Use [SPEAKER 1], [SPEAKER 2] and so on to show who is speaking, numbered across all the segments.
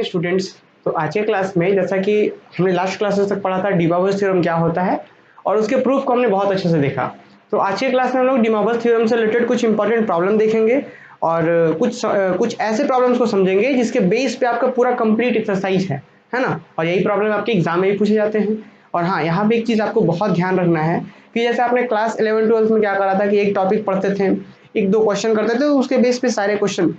[SPEAKER 1] Students. तो आज के क्लास में जैसा कि हमने लास्ट क्लासेस तक पढ़ा था डी मॉर्गन थ्योरम क्या होता है और उसके प्रूफ को हमने बहुत अच्छे से देखा। तो आज के क्लास में हम लोग डी मॉर्गन थ्योरम से रिलेटेड कुछ इंपॉर्टेंट प्रॉब्लम देखेंगे और कुछ ऐसे प्रॉब्लम्स को समझेंगे जिसके बेस पे आपका पूरा कंप्लीट एक्सरसाइज है ना। और यही प्रॉब्लम आपके एग्जाम में भी पूछे जाते हैं। और हाँ, यहाँ पे एक चीज़ आपको बहुत ध्यान रखना है कि जैसे आपने क्लास 11-12 में क्या करा था कि एक टॉपिक पढ़ते थे, एक दो क्वेश्चन करते थे, तो उसके बेस पे सारे क्वेश्चन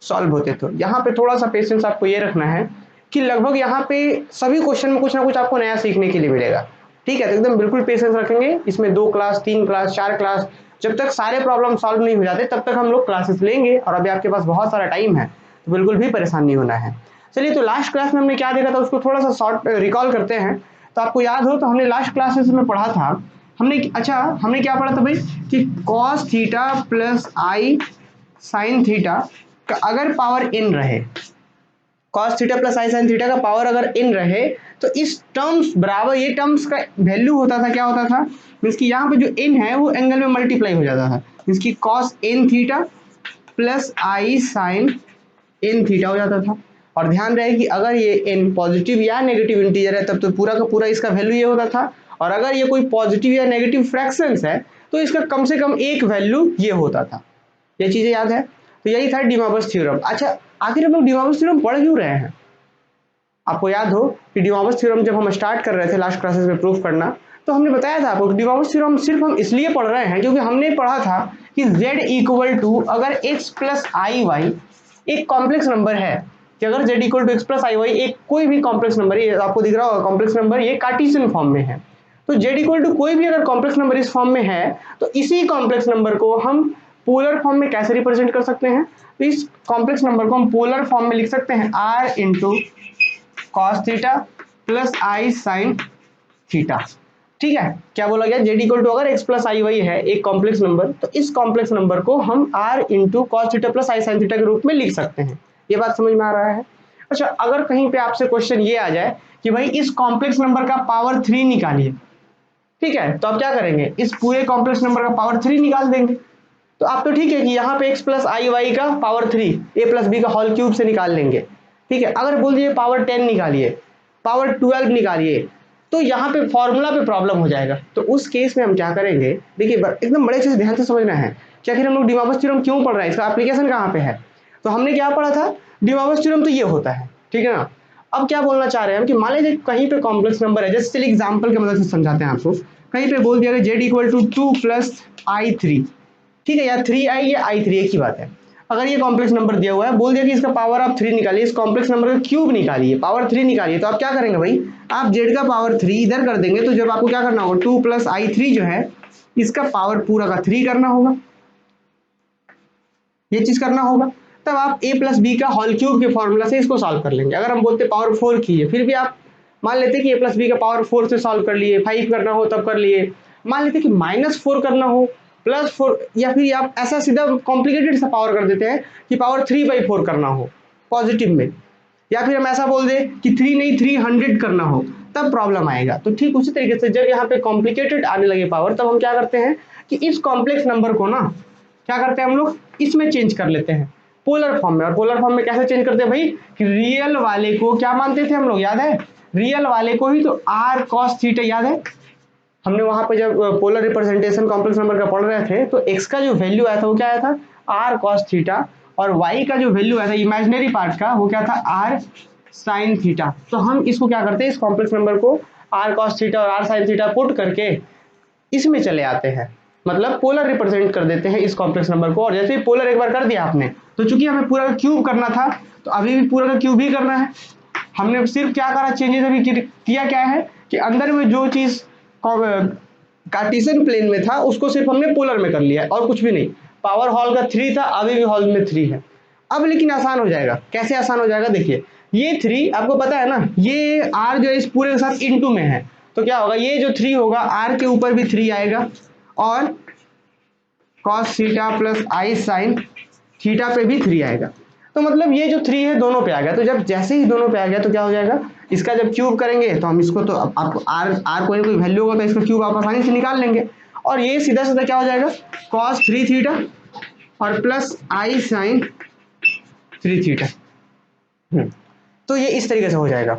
[SPEAKER 1] सॉल्व होते थे। यहाँ पे थोड़ा सा पेशेंस आपको ये रखना है कि लगभग यहाँ पे सभी क्वेश्चन में कुछ ना कुछ आपको नया सीखने के लिए मिलेगा। ठीक है, तो एकदम बिल्कुल पेशेंस रखेंगे। इसमें 2 क्लास, 3 क्लास, 4 क्लास, जब तक सारे प्रॉब्लम सॉल्व नहीं हो जाते तब तक हम लोग क्लासेस लेंगे। और अभी आपके पास बहुत सारा टाइम है तो बिल्कुल भी परेशान नहीं होना है। चलिए, तो लास्ट क्लास में हमने क्या देखा था उसको थोड़ा सा शॉर्ट रिकॉल करते हैं। तो आपको याद हो तो हमने लास्ट क्लासेस में पढ़ा था, हमने क्या पढ़ा था भाई कि cos theta plus i sine theta का अगर पावर n रहे, cos theta plus i sine theta का पावर अगर n रहे तो इस टर्म्स बराबर, ये टर्म्स का वैल्यू होता था, क्या होता था मीन्स कि यहाँ पे जो n है वो एंगल में मल्टीप्लाई हो जाता था, मीन्स कि cos n theta plus i sign n theta हो जाता था। और ध्यान रहे कि अगर ये n पॉजिटिव या नेगेटिव इंटीजर है तब तो पूरा का पूरा इसका वैल्यू ये होता था, और अगर ये कोई पॉजिटिव या नेगेटिव फ्रैक्शंस है तो इसका कम से कम एक वैल्यू ये होता था। ये चीजें याद है? तो यही था डी मॉर्गन थ्योरम। अच्छा, आखिर हम लोग डी मॉर्गन थ्योरम पढ़ क्यों रहे हैं? आपको याद हो कि डी मॉर्गन थ्योरम जब हम स्टार्ट कर रहे थे लास्ट क्लासेस में प्रूफ करना, तो हमने बताया था आपको डी मॉर्गन थ्योरम सिर्फ हम इसलिए पढ़ रहे हैं क्योंकि हमने पढ़ा था कि z इक्वल टू अगर x प्लस आई वाई एक कॉम्प्लेक्स नंबर है, कि अगर z equal to x plus i y एक कोई भी कॉम्प्लेक्स नंबर, ये आपको दिख रहा होगा कॉम्प्लेक्स नंबर, ये कार्टेशियन फॉर्म में है, तो z इक्वल टू कोई भी अगर कॉम्प्लेक्स नंबर इस फॉर्म में है तो इसी कॉम्प्लेक्स नंबर को हम पोलर फॉर्म में कैसे रिप्रेजेंट कर सकते हैं? तो इस कॉम्प्लेक्स नंबर को हम पोलर फॉर्म में लिख सकते हैं r into cos theta plus i sine theta. ठीक है, क्या बोला गया? z इक्वल टू अगर x प्लस आई वाई है एक कॉम्प्लेक्स नंबर, तो इस कॉम्प्लेक्स नंबर को हम r into cos theta plus i sine theta के रूप में लिख सकते हैं। ये बात समझ में आ रहा है? अच्छा, अगर कहीं पे आपसे क्वेश्चन ये आ जाए कि भाई इस कॉम्प्लेक्स नंबर का पावर 3 निकालिए, ठीक है, तो आप क्या करेंगे? इस पूरे कॉम्प्लेक्स नंबर का पावर 3 निकाल देंगे। तो आप तो ठीक है कि यहाँ पे x प्लस आई वाई का पावर 3 a प्लस बी का होल क्यूब से निकाल लेंगे। ठीक है, अगर बोल दिए पावर 10 निकालिए, पावर 12 निकालिए, तो यहाँ पे फॉर्मूला पे प्रॉब्लम हो जाएगा। तो उस केस में हम क्या करेंगे, देखिए एकदम बड़े अच्छे से ध्यान से समझना है कि आखिर हम लोग डी मॉर्गन थ्योरम क्यों पढ़ रहे हैं, इसका एप्लीकेशन कहाँ पे है। तो हमने क्या पढ़ा था, डी मॉर्गन थ्योरम तो ये होता है, ठीक है ना। अब क्या बोलना चाह रहे हैं हम कि मान लीजिए कहीं पे कॉम्प्लेक्स नंबर है, जैसे चलिए एग्जाम्पल की मदद से समझाते हैं आपको। कहीं पे बोल दिया z equal to 2 plus i three, ठीक है, या 3i या i3 एक ही बात है। अगर ये कॉम्प्लेक्स नंबर दिया हुआ है, बोल दिया कि इसका पावर आप 3 निकालिए, इस कॉम्प्लेक्स नंबर का क्यूब निकालिए, पावर 3 निकालिए, तो आप क्या करेंगे भाई? आप z का पावर 3 इधर कर देंगे, तो जब आपको क्या करना होगा 2 प्लस आई थ्री जो है इसका पावर पूरा का 3 करना होगा, ये चीज करना होगा। तब आप a प्लस बी का होल क्यूब के फॉर्मूला से इसको सॉल्व कर लेंगे। अगर हम बोलते पावर 4 कीजिए, फिर भी आप मान लेते कि a प्लस बी का पावर 4 से सॉल्व कर लिए, 5 करना हो तब कर लिए, मान लेते कि -4 करना हो, +4, या फिर आप ऐसा सीधा कॉम्प्लिकेटेड सा पावर कर देते हैं कि पावर 3/4 करना हो पॉजिटिव में, या फिर हम ऐसा बोल दें कि 3 नहीं 300 करना हो, तब प्रॉब्लम आएगा। तो ठीक उसी तरीके से जब यहाँ पे कॉम्प्लिकेटेड आने लगे पावर, तब हम क्या करते हैं कि इस कॉम्प्लेक्स नंबर को ना क्या करते हैं हम लोग, इसमें चेंज कर लेते हैं पोलर फॉर्म में। और पोलर फॉर्म में कैसे चेंज करते हैं भाई कि रियल वाले को क्या मानते थे हम लोग, याद है? रियल वाले को ही तो r cos थीटा, याद है? हमने वहां पे जब पोलर रिप्रेजेंटेशन कॉम्प्लेक्स नंबर का पढ़ रहे थे तो x का जो वैल्यू आया था वो क्या आया था, r cos थीटा, और y का जो वैल्यू आया था इमेजिनरी पार्ट का वो क्या था, r sin थीटा। तो हम इसको क्या करते हैं, इस कॉम्प्लेक्स नंबर को r cos थीटा और r sin थीटा पुट करके इसमें चले आते हैं, मतलब पोलर रिप्रेजेंट कर देते हैं इस कॉम्प्लेक्स नंबर को। और जैसे ही पोलर एक बार कर दिया आपने, तो चूंकि हमें पूरा का क्यूब करना था तो अभी भी पूरा का क्यूब ही करना है। हमने सिर्फ क्या करा, चेंजेस अभी किया क्या है कि अंदर में जो चीज कार्टेशियन प्लेन में था उसको सिर्फ हमने पोलर में कर लिया और कुछ भी नहीं। पावर हॉल का 3 था, अभी भी हॉल में 3 है। अब लेकिन आसान हो जाएगा। कैसे आसान हो जाएगा? देखिए, ये 3 आपको पता है ना, ये r जो है इस पूरे के साथ इनटू में है, तो क्या होगा, ये जो 3 होगा r के ऊपर भी 3 आएगा, और cos theta plus i sine theta पे भी 3 आएगा। तो मतलब ये जो 3 है दोनों पे आ गया। तो जब जैसे ही दोनों पे आ गया तो क्या हो जाएगा, इसका जब क्यूब करेंगे तो हम इसको, तो आपको r कोई ना कोई वैल्यू होगा तो इसका क्यूब आप आसानी से निकाल लेंगे, और ये सीधा सीधा क्या हो जाएगा, cos 3 थीटा और प्लस आई साइन 3 थीटा। तो ये इस तरीके से हो जाएगा।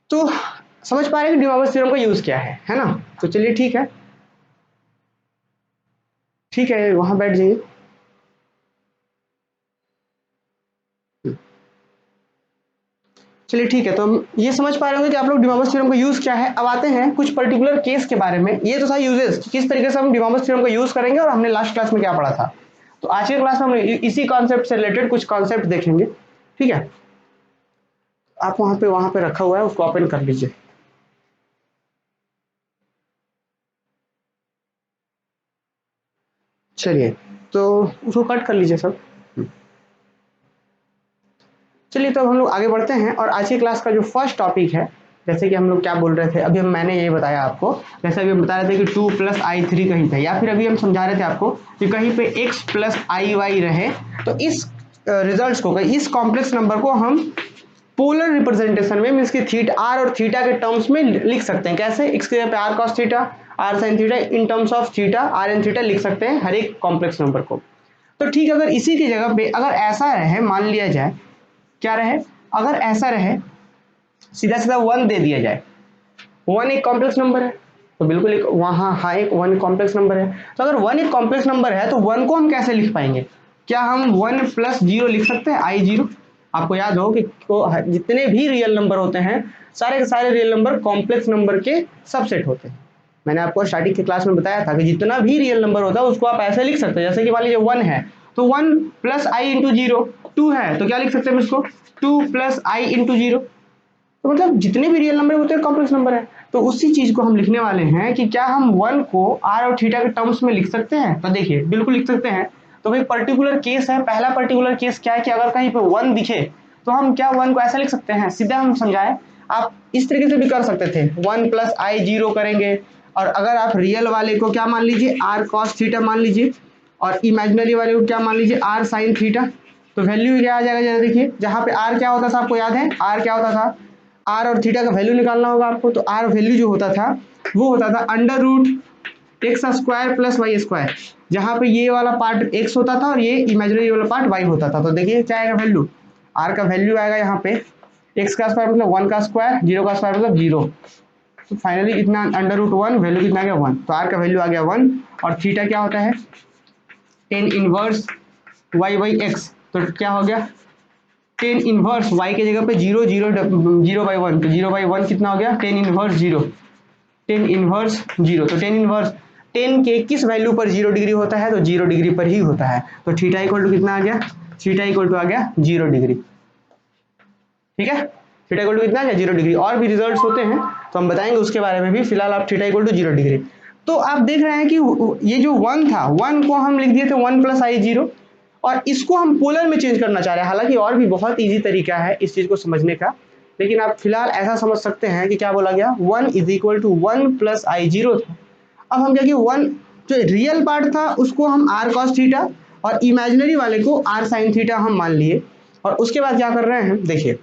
[SPEAKER 1] तो समझ पा रहे हैं कि डिमॉर्गन थ्योरम का यूज क्या है ना। तो चलिए ठीक है, ठीक है, वहां बैठ जाइए। चलिए ठीक है, तो हम ये समझ पा रहे होंगे कि आप लोग डिमॉर्गन थ्योरम का यूज क्या है। अब आते हैं कुछ पर्टिकुलर केस के बारे में। ये तो था यूजेस, किस तरीके से हम डिमॉर्गन थ्योरम का यूज करेंगे, और हमने लास्ट क्लास में क्या पढ़ा था। तो आज के क्लास में हम इसी कॉन्सेप्ट से रिलेटेड कुछ कॉन्सेप्ट देखेंगे। ठीक है, आप वहां पे रखा हुआ है, उसको ओपन कर लीजिए। चलिए, तो उसको कट कर लीजिए सब। चलिए, तो अब हम लोग आगे बढ़ते हैं, और आज की क्लास का जो फर्स्ट टॉपिक है, जैसे कि हम लोग क्या बोल रहे थे अभी, मैंने ये बताया आपको, जैसे अभी हम बता रहे थे कि 2 + i3 कहीं पे, या फिर अभी हम समझा रहे थे आपको कि कहीं पे x + iy रहे, तो इस रिजल्ट्स को, इस कॉम्प्लेक्स नंबर को हम पोलर रिप्रेजेंटेशन में, मीन्स कि थीटा, आर और थीटा के टर्म्स में लिख सकते हैं। कैसे? x की जगह पे r cos theta, r sin theta, in terms of theta, r n theta लिख सकते हैं हर एक कॉम्प्लेक्स नंबर को। तो ठीक है, अगर इसी की जगह पे अगर ऐसा रहे, मान लिया जाए, क्या रहे, अगर ऐसा रहे, सीधा सीधा 1 दे दिया जाए, 1 एक कॉम्प्लेक्स नंबर है, तो बिल्कुल एक वहाँ, हाँ, एक 1 कॉम्प्लेक्स नंबर है। तो अगर 1 एक कॉम्प्लेक्स नंबर है, तो 1 को हम कैसे लिख पाएंगे? क्या हम 1 + 0 लिख सकते हैं, i0? आपको याद हो कि जितने भी रियल नंबर होते हैं, सारे के सारे रियल नंबर कॉम्प्लेक्स नंबर के सबसेट होते हैं। मैंने आपको स्टार्टिंग की क्लास में बताया था कि जितना भी रियल नंबर होता है उसको आप ऐसे लिख सकते हैं, जैसे कि मान लीजिए 1 है, तो 1 + i × 0, 2 है तो क्या लिख सकते हैं इसको, 2 + i × 0। तो मतलब जितने भी रियल नंबर होते हैं कॉम्प्लेक्स नंबर है। तो उसी चीज को हम लिखने वाले हैं कि क्या हम 1 को r और थीटा के टर्म्स में लिख सकते हैं। तो देखिए, बिल्कुल लिख सकते हैं। तो भाई पर्टिकुलर केस है, पहला पर्टिकुलर केस क्या है कि अगर कहीं पे 1 दिखे, तो हम क्या 1 को ऐसा लिख सकते हैं, सीधा हम समझाएं, आप इस तरीके से भी कर सकते थे, 1 + i0 करेंगे, और अगर आप रियल वाले को क्या मान लीजिए, r cos थीटा मान लीजिए, और इमेजिनरी वाले को क्या मान लीजिए, r sin थीटा। तो वैल्यू क्या आ जाएगा, जरा देखिए, जहाँ पे r क्या होता था, आपको याद है r क्या होता था, आर और थीटा का वैल्यू निकालना होगा आपको। तो आर वैल्यू जो होता था वो होता था √x² + y², जहाँ पे ये वाला पार्ट x होता था और ये इमेजिनरी वाला पार्ट y होता था। तो देखिए क्या आएगा वैल्यू, आर का वैल्यू आएगा यहाँ पे x का स्क्वायर मतलब 1 का स्क्वायर, 0 का स्क्वायर मतलब 0। तो फाइनली इतना √1, वैल्यू कितना आ गया 1। तो आर का वैल्यू आ गया 1, और थीटा क्या होता है, tan इनवर्स y/x। तो क्या हो गया, tan इनवर्स y के जगह पे 0 0 0/1, तो 0/1 कितना हो गया, tan इनवर्स 0, tan इनवर्स 0। तो tan इनवर्स 10 के किस वैल्यू पर 0 डिग्री होता है, तो 0 डिग्री पर ही होता है। तो थीटा इक्वल टू कितना आ गया, थीटा इक्वल टू आ गया 0 डिग्री। ठीक है, थीटा इक्वल टू कितना आ गया, 0 डिग्री। और भी रिजल्ट्स होते हैं तो हम बताएंगे उसके बारे में भी, फिलहाल आप थीटा इक्वल टू 0 डिग्री। तो आप देख रहे हैं कि ये जो 1 था, 1 को हम लिख दिए थे 1 + i0, और इसको हम पोलर में चेंज करना चाह रहे हैं। हालांकि और भी बहुत इजी तरीका है इस चीज को समझने का, लेकिन आप फिलहाल ऐसा समझ सकते हैं कि क्या बोला गया, 1 = 1 + i0 था। अब हम क्या कि 1 जो रियल पार्ट था उसको हम r cos थीटा, और इमेजिनरी वाले को r sin थीटा हम मान लिए। और उसके बाद क्या कर रहे हैं, देखिए,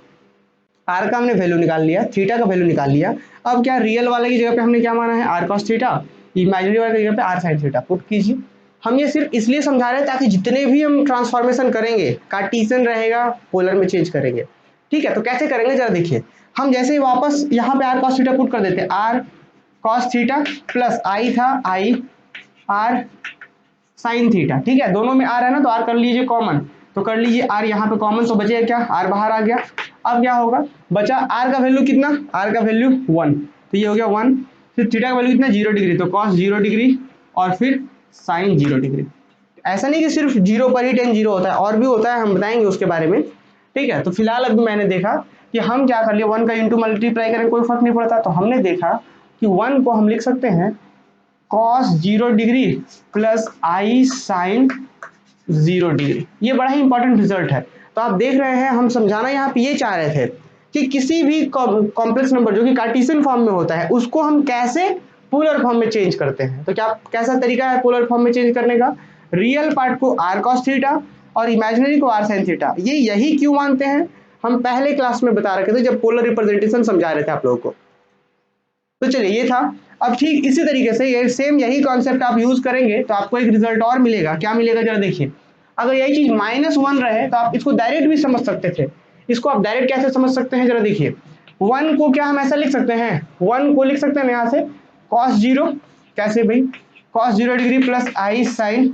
[SPEAKER 1] आर का हमने वैल्यू निकाल लिया, थीटा का वैल्यू निकाल लिया। अब क्या रियल वाले की जगह पे हमने क्या माना है, r cos थीटा, इमेजिनरी वाले की जगह पे r sin थीटा पुट कीजिए। हम ये सिर्फ इसलिए समझा रहे हैं ताकि जितने भी हम ट्रांसफॉर्मेशन करेंगे, कार्टेशियन रहेगा, पोलर में चेंज करेंगे। ठीक है, तो कैसे करेंगे जरा देखिए, हम जैसे ही वापस यहाँ पे r cos थीटा पुट कर देते हैं, r cos theta plus i था i r sin थीटा। ठीक है, दोनों में r है ना, तो r कर लीजिए कॉमन, तो कर लीजिए r यहाँ पे कॉमन, तो बचेगा क्या, r बाहर आ गया। अब क्या होगा, बचा r का वैल्यू कितना, r का वैल्यू 1, तो ये हो गया 1। फिर थीटा का वैल्यू कितना, 0 डिग्री, तो cos 0 डिग्री, और फिर sin 0 डिग्री। ऐसा नहीं कि सिर्फ 0 पर ही tan 0 होता है, और भी होता है, हम बताएंगे उसके बारे में। ठीक है, तो फिलहाल अभी मैंने देखा कि हम क्या कर लिए, 1 का इंटू मल्टीप्लाई करें कोई फर्क नहीं पड़ता, तो हमने देखा कि 1 को हम लिख सकते हैं cos 0 degree plus i sin 0 degree. ये बड़ा ही इंपॉर्टेंट रिजल्ट है। तो आप देख रहे हैं, हम समझाना यहाँ पे ये चाह रहे थे कि किसी भी कॉम्प्लेक्स नंबर जो कि कार्टेशियन फॉर्म में होता है उसको हम कैसे पोलर फॉर्म में चेंज करते हैं। तो क्या कैसा तरीका है पोलर फॉर्म में चेंज करने का, रियल पार्ट को r cos थीटा और इमेजिनरी को r sin थीटा। ये यही क्यों मानते हैं, हम पहले क्लास में बता रखे थे जब पोलर रिप्रेजेंटेशन समझा रहे थे आप लोगों को। तो चलिए ये था। अब ठीक इसी तरीके से ये सेम यही कॉन्सेप्ट आप यूज करेंगे तो आपको एक रिजल्ट और मिलेगा। क्या मिलेगा जरा देखिए, अगर यही चीज -1 रहे तो आप इसको डायरेक्ट भी समझ सकते थे, इसको आप डायरेक्ट कैसे समझ सकते हैं जरा देखिए, 1 को क्या हम ऐसा लिख सकते हैं, 1 को लिख सकते हैं यहाँ से cos 0, कैसे भाई, cos 0 degree plus i sign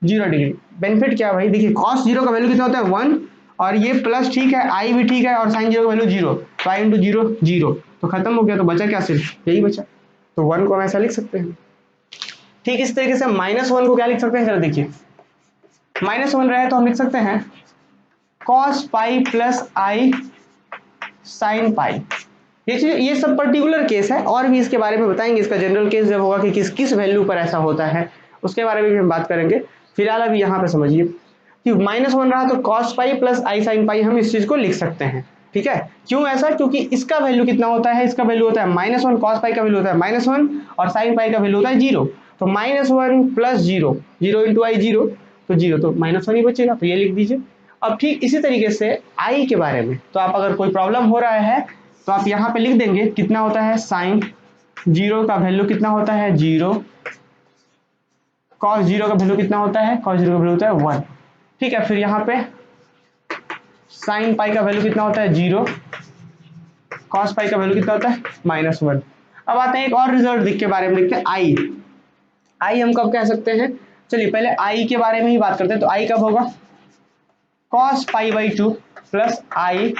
[SPEAKER 1] 0 degree. Benefit क्या है भाई, देखिए cos 0 का वैल्यू कितना होता है 1, और ये प्लस ठीक है, आई भी ठीक है, और साइन 0 का वैल्यू 0, तो आई इंटू 0 0, तो खत्म हो गया, तो बचा क्या, सिर्फ यही बचा, तो 1 को हम ऐसा लिख सकते हैं। ठीक इस तरीके से -1 को क्या लिख सकते हैं जरा देखिए, -1 रहे तो हम लिख सकते हैं cos pi plus i sine pi. ये सब पर्टिकुलर केस है, और भी इसके बारे में बताएंगे, इसका जनरल केस जब होगा कि किस किस वैल्यू पर ऐसा होता है उसके बारे में भी हम बात करेंगे। फिलहाल अभी यहाँ पे समझिए कि -1 रहा तो cos pi plus i sine pi हम इस चीज को लिख सकते हैं, ठीक है। क्यों ऐसा, क्योंकि इसका वैल्यू कितना होता है, इसका वैल्यू होता है -1, cos पाई का वैल्यू होता है -1, और साइन पाई का वैल्यू होता है 0, तो -1 प्लस 0, 0 इंटू आई 0, तो 0, तो -1 ही बचेगा, तो ये लिख दीजिए। अब ठीक इसी तरीके से आई के बारे में, तो आप अगर कोई प्रॉब्लम हो रहा है तो आप यहाँ पे लिख देंगे कितना होता है, साइन 0 का वैल्यू कितना होता है 0, cos 0 का वैल्यू कितना होता है, cos 0 का वैल्यू होता है 1, ठीक है। फिर यहाँ पे साइन पाई का वैल्यू कितना होता है 0, cos पाई का वैल्यू कितना होता है -1। अब आते हैं एक और रिजल्ट दिख के बारे में देखते हैं, आई हम कब कह सकते हैं, चलिए पहले आई के बारे में ही बात करते हैं। तो आई कब होगा, cos pi by 2 plus i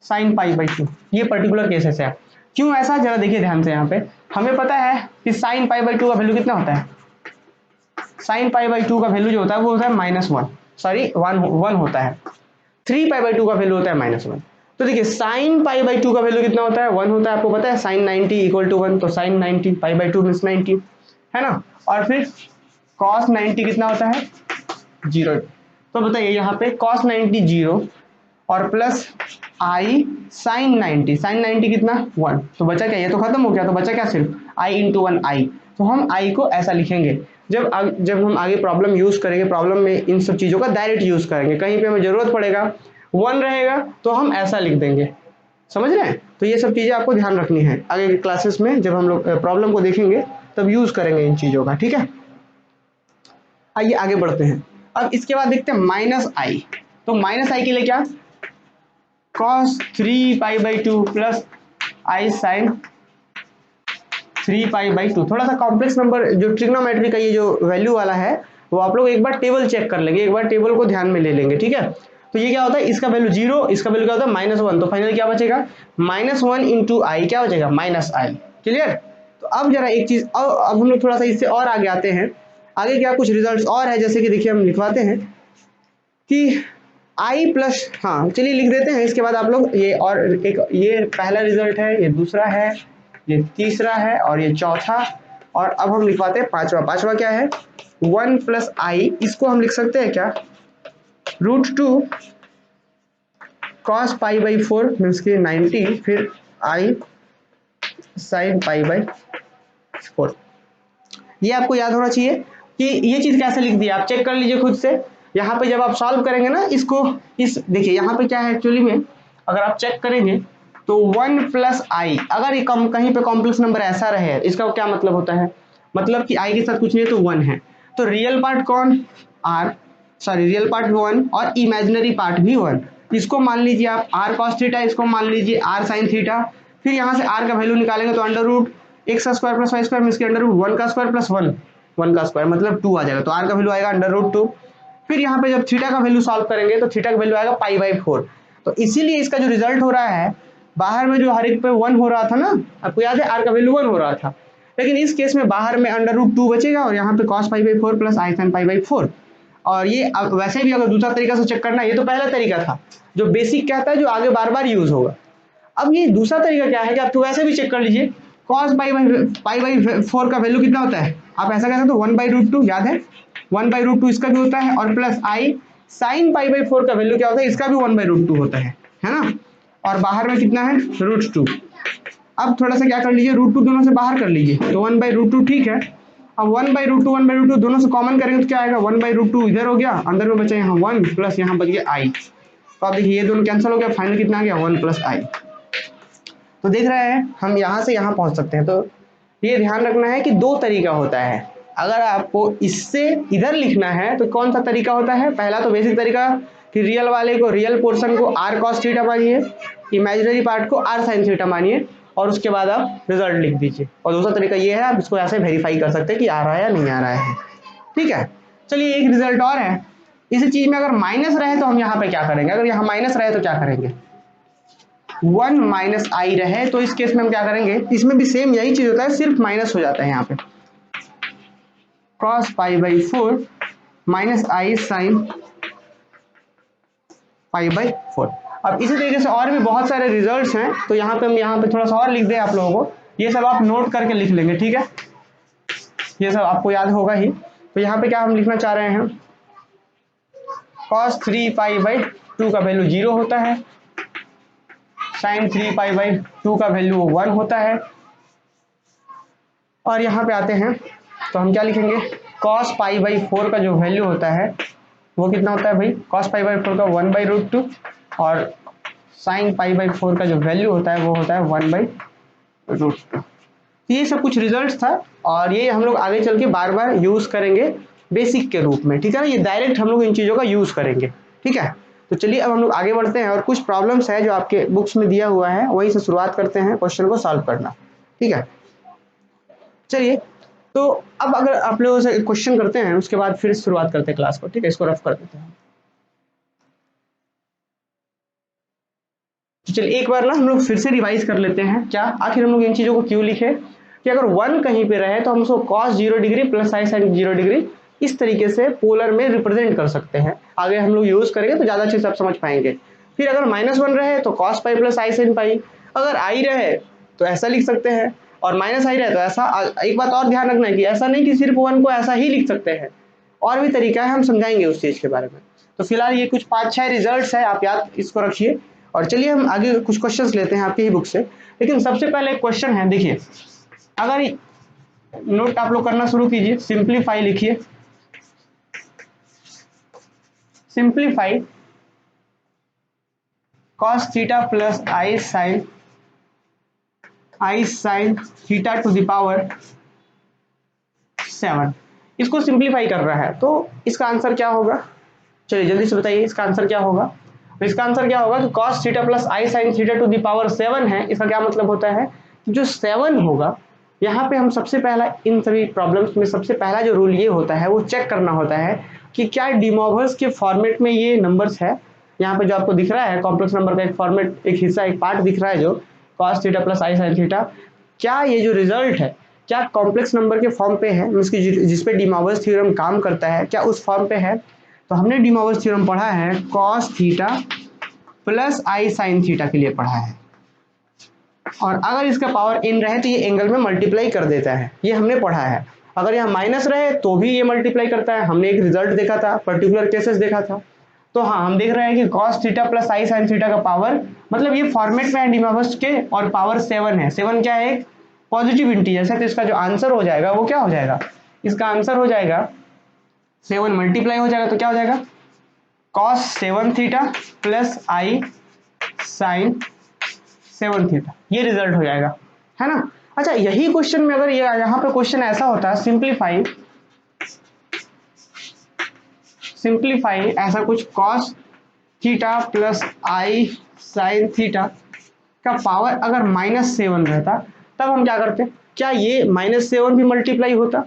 [SPEAKER 1] sine pi by 2, ये पर्टिकुलर केसेस है। क्यों ऐसा, जरा देखिए ध्यान से, यहाँ पे हमें पता है कि साइन पाई बाई 2 का वैल्यू कितना होता है, साइन पाई बाई 2 का वैल्यू जो होता है वो होता है -1, सॉरी 1 होता है, 3 पाई बाई 2 का वैल्यू होता है -1। तो देखिए साइन पाई बाई 2 का वैल्यू कितना होता है 1 होता है, आपको पता है साइन 90 इक्वल टू 1, तो साइन 90 पाई बाई 2 मीन्स 90 है ना, और फिर cos 90 कितना होता है 0। तो बताइए यहाँ पे cos 90 0 और प्लस आई साइन 90 कितना 1, तो बचा क्या, ये तो खत्म हो गया, तो बचा क्या, सिर्फ आई इंटू 1 आई। तो हम आई को ऐसा लिखेंगे, जब हम आगे प्रॉब्लम यूज करेंगे, प्रॉब्लम में इन सब चीजों का डायरेक्ट यूज करेंगे, कहीं पे हमें जरूरत पड़ेगा 1 रहेगा तो हम ऐसा लिख देंगे, समझ रहे हैं। तो ये सब चीजें आपको ध्यान रखनी है, आगे के क्लासेस में जब हम लोग प्रॉब्लम को देखेंगे तब यूज करेंगे इन चीजों का, ठीक है। आइए आगे बढ़ते हैं। अब इसके बाद देखते हैं -i, तो -i के लिए क्या, cos 3 pi by 2 plus i sine 3 pi by 2। थोड़ा सा कॉम्प्लेक्स नंबर जो ट्रिग्नोमेट्री का ये जो वैल्यू वाला है वो आप लोग एक बार टेबल चेक कर लेंगे, एक बार टेबल को ध्यान में ले लेंगे, ठीक है। तो ये क्या होता है, इसका वैल्यू 0, इसका वैल्यू क्या होता है -1, तो फाइनल क्या बचेगा -1 इंटू आई, क्या बचेगा -i, क्लियर। तो अब जरा एक चीज, अब हम लोग थोड़ा सा इससे और आगे आते हैं, आगे क्या कुछ रिजल्ट्स और है, जैसे कि देखिए हम लिखवाते हैं कि आई प्लस, हाँ चलिए लिख देते हैं, इसके बाद आप लोग ये, और एक ये पहला रिजल्ट है, ये दूसरा है, ये तीसरा है, और ये चौथा, और अब हम लिखवाते हैं पांचवा क्या है 1 प्लस आई, इसको हम लिख सकते हैं क्या, √2 cos पाई बाई 4 मीन्स की 90, फिर आई साइन पाई बाई 4। ये आपको याद होना चाहिए कि ये चीज कैसे लिख दी, आप चेक कर लीजिए खुद से। यहाँ पे जब आप सॉल्व करेंगे ना इसको, इस देखिए यहाँ पे क्या है एक्चुअली में, अगर आप चेक करेंगे तो 1 प्लस आई, अगर ये कहीं पे कॉम्प्लेक्स नंबर ऐसा रहे, इसका क्या मतलब होता है, मतलब कि आई के साथ कुछ नहीं तो 1 है, तो रियल पार्ट कौन रियल पार्ट 1 और इमेजिनरी पार्ट भी 1। इसको मान लीजिए आप r cos थीटा, इसको मान लीजिए r sin थीटा, फिर यहाँ से r का वैल्यू निकालेंगे तो अंडर रूट x का square plus y square means के अंडर रूट 1 का स्क्वायर प्लस 1 का स्क्वायर मतलब 2 आ जाएगा, तो r का वैल्यू आएगा अंडर रूट 2। फिर यहाँ पे जब थीटा का वैल्यू सॉल्व करेंगे तो थीटा का वैल्यू आएगा पाई बाई 4। तो इसीलिए इसका जो रिजल्ट हो रहा है, बाहर में जो हर एक पे 1 हो रहा था ना, आपको याद है r का वैल्यू 1 हो रहा था, लेकिन इस केस में बाहर में अंडर रूट 2 बचेगा और यहाँ पे cos pi by 4 plus i sine pi by 4। और ये अब वैसे भी अगर दूसरा तरीका से चेक करना है, ये तो पहला तरीका था जो बेसिक कहता है, जो आगे बार बार यूज होगा। अब ये दूसरा तरीका क्या है कि आप वैसे भी चेक कर लीजिए, cos पाई बाई 4 का वैल्यू कितना होता है, आप ऐसा कहते हैं तो 1 बाई रूट 2, याद है 1 बाई रूट 2 इसका भी होता है, और plus i sine pi by 4 का वैल्यू क्या होता है, इसका भी 1 बाई रूट 2 होता है ना, और बाहर में कितना है √2। अब थोड़ा सा क्या कर लीजिए, √2 दोनों से बाहर कर लीजिए, तो 1 बाई रूट 2 ठीक है। अब 1 बाई रूट 2 दोनों से कॉमन करेंगे तो क्या आएगा, 1 बाई रूट 2 इधर हो गया, अंदर में बचा यहाँ 1 प्लस यहाँ बच गया आई, तो आप देखिए ये दोनों कैंसिल हो गया, फाइनल कितना आ गया 1 प्लस आई। तो देख रहे हैं हम यहाँ से यहाँ पहुँच सकते हैं। तो ये ध्यान रखना है कि दो तरीका होता है, अगर आपको इससे इधर लिखना है तो कौन सा तरीका होता है? पहला तो बेसिक तरीका कि रियल वाले को, रियल पोर्शन को r cos थीटा मानिए, इमेजिनरी पार्ट को r sin थीटा मानिए, और उसके बाद आप रिजल्ट लिख दीजिए। और दूसरा तरीका ये है, आप इसको ऐसे वेरीफाई कर सकते हैं कि आ रहा है या नहीं आ रहा है। ठीक है, चलिए एक रिजल्ट और है। इसी चीज में अगर माइनस रहे तो हम यहाँ पे क्या करेंगे? अगर यहाँ माइनस रहे तो क्या करेंगे? 1 माइनस आई रहे तो इस केस में हम क्या करेंगे? इसमें भी सेम यही चीज होता है, सिर्फ माइनस हो जाता है यहाँ पे। cos pi by 4 minus I sine pi by 4। अब इसी तरीके से और भी बहुत सारे रिजल्ट्स हैं, तो यहाँ पे हम यहाँ पे थोड़ा सा और लिख दें आप लोगों को, ये सब आप नोट करके लिख लेंगे। ठीक है, ये सब आपको याद होगा ही। तो यहाँ पे क्या हम लिखना चाह रहे हैं? cos 3 पाई बाई 2 का वैल्यू 0 होता है, sin 3 पाई बाई 2 का वैल्यू 1 होता है। और यहाँ पे आते हैं तो हम क्या लिखेंगे? cos पाई बाई 4 का जो वैल्यू होता है वो कितना होता है भाई? cos पाई बाई 4 का 1 बाई रूट 2, और sin पाई बाई 4 का जो वैल्यू होता है वो होता है 1 बाई रूट 2। ये सब कुछ रिजल्ट्स था, और ये हम लोग आगे चल के बार बार यूज करेंगे बेसिक के रूप में। ठीक है ना, ये डायरेक्ट हम लोग इन चीज़ों का यूज करेंगे। ठीक है, तो चलिए अब हम लोग आगे बढ़ते हैं, और कुछ प्रॉब्लम्स है जो आपके बुक्स में दिया हुआ है वहीं से शुरुआत करते हैं क्वेश्चन को सॉल्व करना। ठीक है, चलिए तो अब अगर आप लोगों से क्वेश्चन करते हैं उसके बाद फिर शुरुआत करते हैं क्लास को। ठीक है, इसको रफ कर देते हैं। तो चलिए एक बार ना हम लोग फिर से रिवाइज कर लेते हैं, क्या आखिर हम लोग इन चीज़ों को क्यों लिखे, कि अगर 1 कहीं पे रहे तो हम उसको cos 0 degree plus i sign 0 degree इस तरीके से पोलर में रिप्रेजेंट कर सकते हैं। आगे हम लोग यूज करेंगे तो ज़्यादा अच्छे से आप समझ पाएंगे। फिर अगर -1 रहे तो cos pi plus i sine pi, अगर आई रहे तो ऐसा लिख सकते हैं, और माइनस आई रहे तो ऐसा। एक बात और ध्यान रखना है कि ऐसा नहीं कि सिर्फ 1 को ऐसा ही लिख सकते हैं, और भी तरीका है, हम समझाएंगे उस चीज़ के बारे में। तो फिलहाल ये कुछ 5-6 रिजल्ट्स है, आप याद इसको रखिए। और चलिए हम आगे कुछ क्वेश्चंस लेते हैं आपकी ही बुक से। लेकिन सबसे पहले एक क्वेश्चन है, देखिए, अगर नोट आप लोग करना शुरू कीजिए, सिंप्लीफाई लिखिए। Simplify cos theta plus i sine theta two the power 7, इसको सिंप्लीफाई कर रहा है, तो इसका आंसर क्या होगा? चलिए जल्दी से बताइए इसका आंसर क्या होगा। तो इसका आंसर क्या होगा कि cos theta plus i sine theta two the power 7 है। इसका क्या मतलब होता है कि जो 7 होगा, यहाँ पे हम सबसे पहला इन सभी प्रॉब्लम्स में सबसे पहला जो रूल ये होता है वो चेक करना होता है कि क्या डी मॉर्गन्स के फॉर्मेट में ये नंबर्स है। यहाँ पे जो आपको दिख रहा है कॉम्प्लेक्स नंबर का एक फॉर्मेट, एक हिस्सा, एक पार्ट दिख रहा है जो cos theta plus i sine theta, क्या ये जो रिजल्ट है क्या कॉम्प्लेक्स नंबर के फॉर्म पे है, मींस कि जिसपे डी मॉर्गन्स थ्योरम काम करता है, क्या उस फॉर्म पे है? तो हमने डी मॉर्गन्स थ्योरम पढ़ा है cos theta plus i sine theta के लिए पढ़ा है, और अगर इसका पावर इन रहे तो ये एंगल में मल्टीप्लाई कर देता है, ये हमने पढ़ा है। अगर यहाँ माइनस रहे तो भी ये मल्टीप्लाई करता है, हमने एक रिजल्ट देखा था, पर्टिकुलर केसेस देखा था। तो हाँ, हम देख रहे हैं कि cos theta plus i sine theta का पावर, मतलब ये फॉर्मेट में है डी मॉर्गन्स के, और पावर 7 है। 7 क्या है? एक पॉजिटिव इंटीजर है, तो इसका जो आंसर हो जाएगा वो क्या हो जाएगा? इसका आंसर हो जाएगा 7 मल्टीप्लाई हो जाएगा तो क्या हो जाएगा? cos 7 theta plus i sign 7 theta, ये रिजल्ट हो जाएगा, है ना। अच्छा, यही क्वेश्चन में अगर ये यहाँ पे क्वेश्चन ऐसा होता है, सिंप्लीफाई ऐसा कुछ cos theta plus i sine theta का पावर अगर -7 रहता, तब हम क्या करते? क्या ये -7 भी मल्टीप्लाई होता?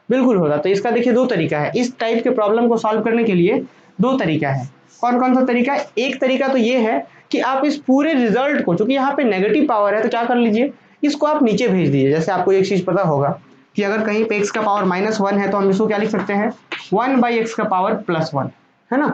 [SPEAKER 1] बिल्कुल होता। तो इसका देखिए दो तरीका है, इस टाइप के प्रॉब्लम को सॉल्व करने के लिए दो तरीका है। कौन कौन सा तरीका? एक तरीका तो ये है कि आप इस पूरे रिजल्ट को, जो कि यहाँ पे नेगेटिव पावर है, तो क्या कर लीजिए, इसको आप नीचे भेज दीजिए। जैसे आपको एक चीज पता होगा कि अगर कहीं पे x का पावर -1 है तो हम इसको क्या लिख सकते हैं? 1/x का पावर +1, है ना।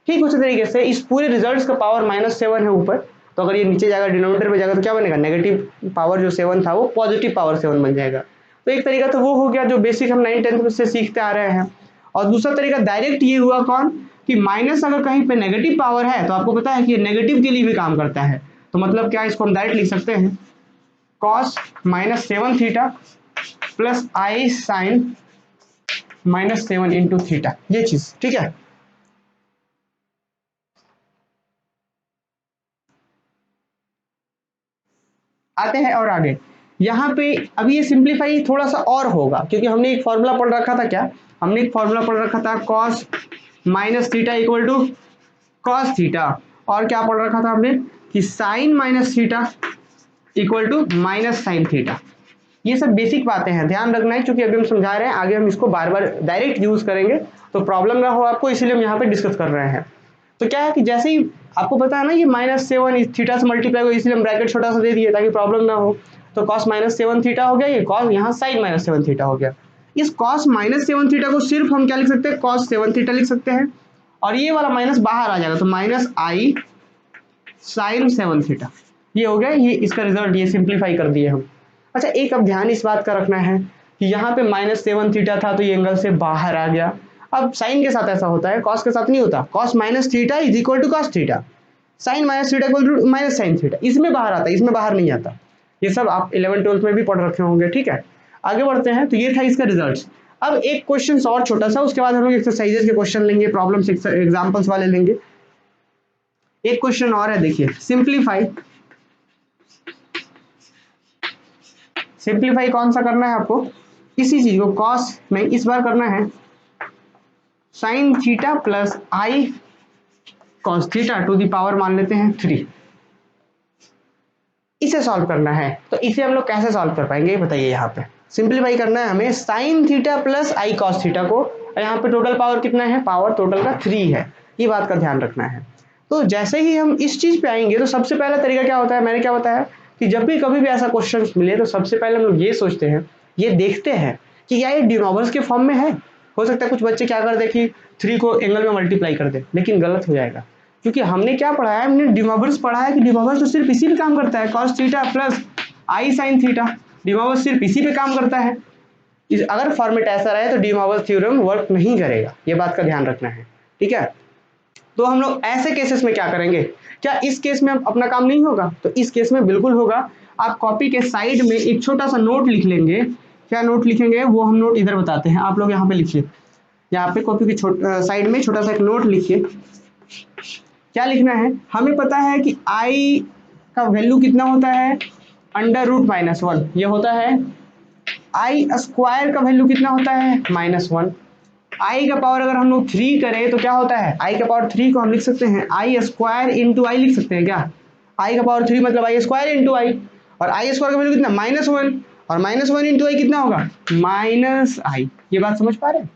[SPEAKER 1] ठीक उसी तरीके से इस पूरे रिजल्ट का पावर -7 है ऊपर, तो अगर ये नीचे जाएगा डिनोमिनेटर में जाएगा तो क्या बनेगा? नेगेटिव पावर जो 7 था वो पॉजिटिव पावर 7 बन जाएगा। तो एक तरीका तो वो हो गया जो बेसिक हम 9th-10th से सीखते आ रहे हैं। और दूसरा तरीका डायरेक्ट ये हुआ कौन, कि माइनस अगर कहीं पे नेगेटिव पावर है तो आपको पता है कि ये नेगेटिव के लिए भी काम करता है। तो मतलब क्या, इसको हम डायरेक्ट लिख सकते हैं cos -7 theta plus i sign -7 into theta, ये चीज। ठीक है, आते हैं और आगे। यहाँ पे अभी ये सिंप्लीफाई थोड़ा सा और होगा, क्योंकि हमने एक फॉर्मूला पढ़ रखा था। क्या हमने एक फॉर्मूला पढ़ रखा था? Cos minus theta equal to cos theta. और क्या पढ़ रखा था हमने कि sine minus theta equal to minus sine theta. ये सब बेसिक बातें हैं, ध्यान रखना है, क्योंकि अभी हम समझा रहे हैं, आगे हम इसको बार बार डायरेक्ट यूज करेंगे तो प्रॉब्लम ना हो आपको, इसीलिए हम यहाँ पे डिस्कस कर रहे हैं। तो क्या है कि जैसे ही आपको पता है ना ये -7 थीटा से मल्टीप्लाई हो, इसलिए हम ब्रैकेट छोटा सा दे दिए ताकि प्रॉब्लम ना हो। तो cos -7 थीटा हो गया, ये cos यहाँ sin -7 थीटा हो गया। इस cos -7 थीटा को सिर्फ हम क्या लिख सकते हैं? cos 7 थीटा लिख सकते हैं, और ये वाला माइनस बाहर आ जाएगा तो -i sin 7 थीटा। ये हो गया, ये इसका रिजल्ट, ये सिंप्लीफाई कर दिए हम। अच्छा, एक अब ध्यान इस बात का रखना है कि यहाँ पे -7 थीटा था तो ये एंगल से बाहर आ गया। अब साइन के साथ ऐसा होता है, कॉस के साथ नहीं होता। cos minus theta is equal to cos theta, sine minus theta equal to minus sine theta. इसमें बाहर आता है, इसमें बाहर नहीं आता। ये सब आप 11th-12th में भी पढ़ रखे होंगे। ठीक है, आगे बढ़ते हैं। तो ये था इसका रिजल्ट। अब एक क्वेश्चन और छोटा सा, उसके बाद हम लोग एक्सरसाइजेस के क्वेश्चन लेंगे, प्रॉब्लम्स एग्जांपल्स वाले लेंगे। एक क्वेश्चन और है, देखिए, सिंप्लीफाई कौन सा करना है आपको? इसी चीज को कॉस में इस बार करना है sign theta plus i cos theta two the power मान लेते हैं 3। इसे सॉल्व करना है। तो इसे हम लोग कैसे सॉल्व कर पाएंगे, बताइए। यहाँ पे सिंप्लीफाई करना है हमें sign theta plus i cos theta को, और यहाँ पे टोटल पावर कितना है? पावर टोटल का 3 है, ये बात का ध्यान रखना है। तो जैसे ही हम इस चीज पे आएंगे तो सबसे पहला तरीका क्या होता है, मैंने क्या बताया कि जब भी कभी भी ऐसा क्वेश्चन मिले तो सबसे पहले हम लोग ये सोचते हैं, ये देखते हैं कि क्या ये डिनोवर्स के फॉर्म में है। हो सकता है कुछ बच्चे क्या कर दे कि 3 को एंगल में मल्टीप्लाई कर दे, लेकिन गलत हो जाएगा, क्योंकि हमने क्या पढ़ा है? हमने डिमोवर्स पढ़ा है कि डिमोवर्स तो सिर्फ इसी पे काम करता है, cos theta plus i sine theta. डिमोवर्स सिर्फ इसी पे काम करता है। अगर फॉर्मेट ऐसा रहे तो डिमोवर्स थ्योरम वर्क नहीं करेगा, ये बात का ध्यान रखना है। ठीक है, तो हम लोग ऐसे केसेस में क्या करेंगे? क्या इस केस में अपना काम नहीं होगा? तो इस केस में बिल्कुल होगा। आप कॉपी के साइड में एक छोटा सा नोट लिख लेंगे। क्या नोट लिखेंगे वो हम नोट इधर बताते हैं, आप लोग यहाँ पे लिखिए। यहाँ पे कॉपी के साइड में छोटा सा एक नोट लिखिए। क्या लिखना है? हमें पता है कि i का वैल्यू कितना होता है? √-1 ये होता है। आई स्क्वायर का वैल्यू कितना होता है? -1। आई का पावर अगर हम लोग 3 करें तो क्या होता है? आई का पावर 3 को हम लिख सकते हैं आई स्क्वायर इंटू आई लिख सकते हैं। क्या आई का पावर 3 मतलब आई स्क्वायर इंटू आई, और आई स्क्वायर का वैल्यू कितना? -1, और -1 इंटू आई कितना होगा? -i। ये बात समझ पा रहे हैं?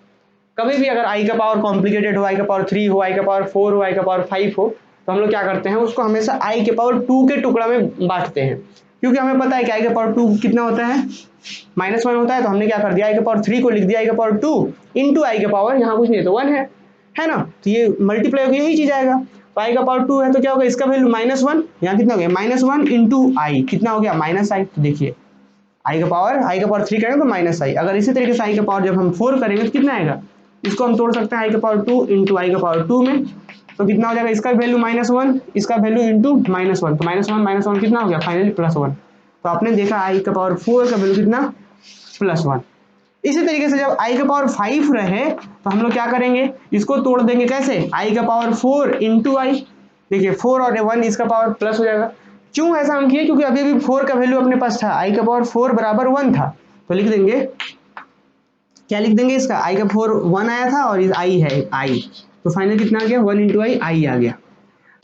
[SPEAKER 1] कभी भी अगर आई का पावर कॉम्प्लिकेटेड हो, आई का पावर 3 हो, आई का पावर 4 हो, आई का पावर 5 हो, तो हम लोग क्या करते हैं? उसको हमेशा आई के पावर 2 के टुकड़ा में बांटते हैं, क्योंकि हमें पता है कि आई का पावर 2 कितना होता है? -1 होता है। तो हमने क्या कर दिया? आई का पावर 3 को लिख दिया आई का पावर 2 इंटू आई का पावर, यहाँ कुछ नहीं तो 1 है ना? तो ये मल्टीप्लाई होकर यही चीज आएगा। तो आई का पावर 2 है तो क्या होगा? इसका वैल्यू -1, यहाँ कितना हो गया? -1 इंटू आई कितना हो गया? -i। तो देखिए आई का पावर 3 करेंगे तो -i। अगर इसी तरीके से आई का पावर जब हम 4 करेंगे तो कितना आएगा? इसको हम तोड़ सकते हैं आई का पावर 2 इंटू आई का पावर 2 में, तो कितना हो जाएगा? इसका वैल्यू -1, इसका वैल्यू इंटू -1, तो -1 कितना हो गया? फाइनली +1। तो आपने देखा आई का पावर 4 का वैल्यू कितना? +1। इसी तरीके से जब आई का पावर 5 रहे तो हम लोग क्या करेंगे? इसको तोड़ देंगे। कैसे? आई का पावर 4 इंटू आई, देखिए 4 और 1 इसका पावर प्लस हो जाएगा। क्यों ऐसा हम किए? क्योंकि अभी अभी 4 का वैल्यू अपने पास था, आई का पावर 4 बराबर 1 था, तो लिख देंगे, क्या लिख देंगे? इसका आई का 4 1 आया था और आई है आई, तो फाइनल कितना आ गया? 1 इंटू आई आ गया।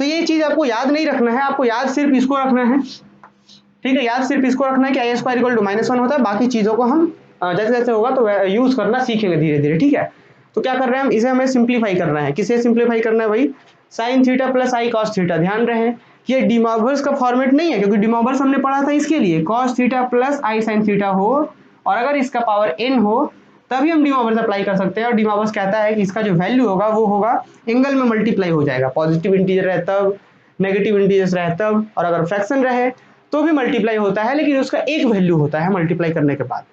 [SPEAKER 1] तो ये चीज आपको याद नहीं रखना है, आपको याद सिर्फ इसको रखना है। ठीक है, याद सिर्फ इसको रखना है कि आई स्क्वायर इक्वल टू -1 होता है। बाकी चीजों को हम जैसे जैसे होगा तो यूज करना सीखेंगे धीरे धीरे। ठीक है, तो क्या कर रहे हैं हम? इसे हमें सिंप्लीफाई करना है। किसे सिंप्लीफाई करना है भाई? Sign theta plus i cos theta. ध्यान रहे ये डिमोवर्स का फॉर्मेट नहीं है, क्योंकि डिमोवर्स हमने पढ़ा था इसके लिए cos theta plus i sine theta हो, और अगर इसका पावर n हो तभी हम डिमोवर्स अप्लाई कर सकते हैं। और डिमोवर्स कहता है कि इसका जो वैल्यू होगा वो होगा एंगल में मल्टीप्लाई हो जाएगा। पॉजिटिव इंटीजर रहे तब, नेगेटिव इंटीजर रहे तब, और अगर फ्रैक्शन रहे तो भी मल्टीप्लाई होता है, लेकिन उसका एक वैल्यू होता है मल्टीप्लाई करने के बाद।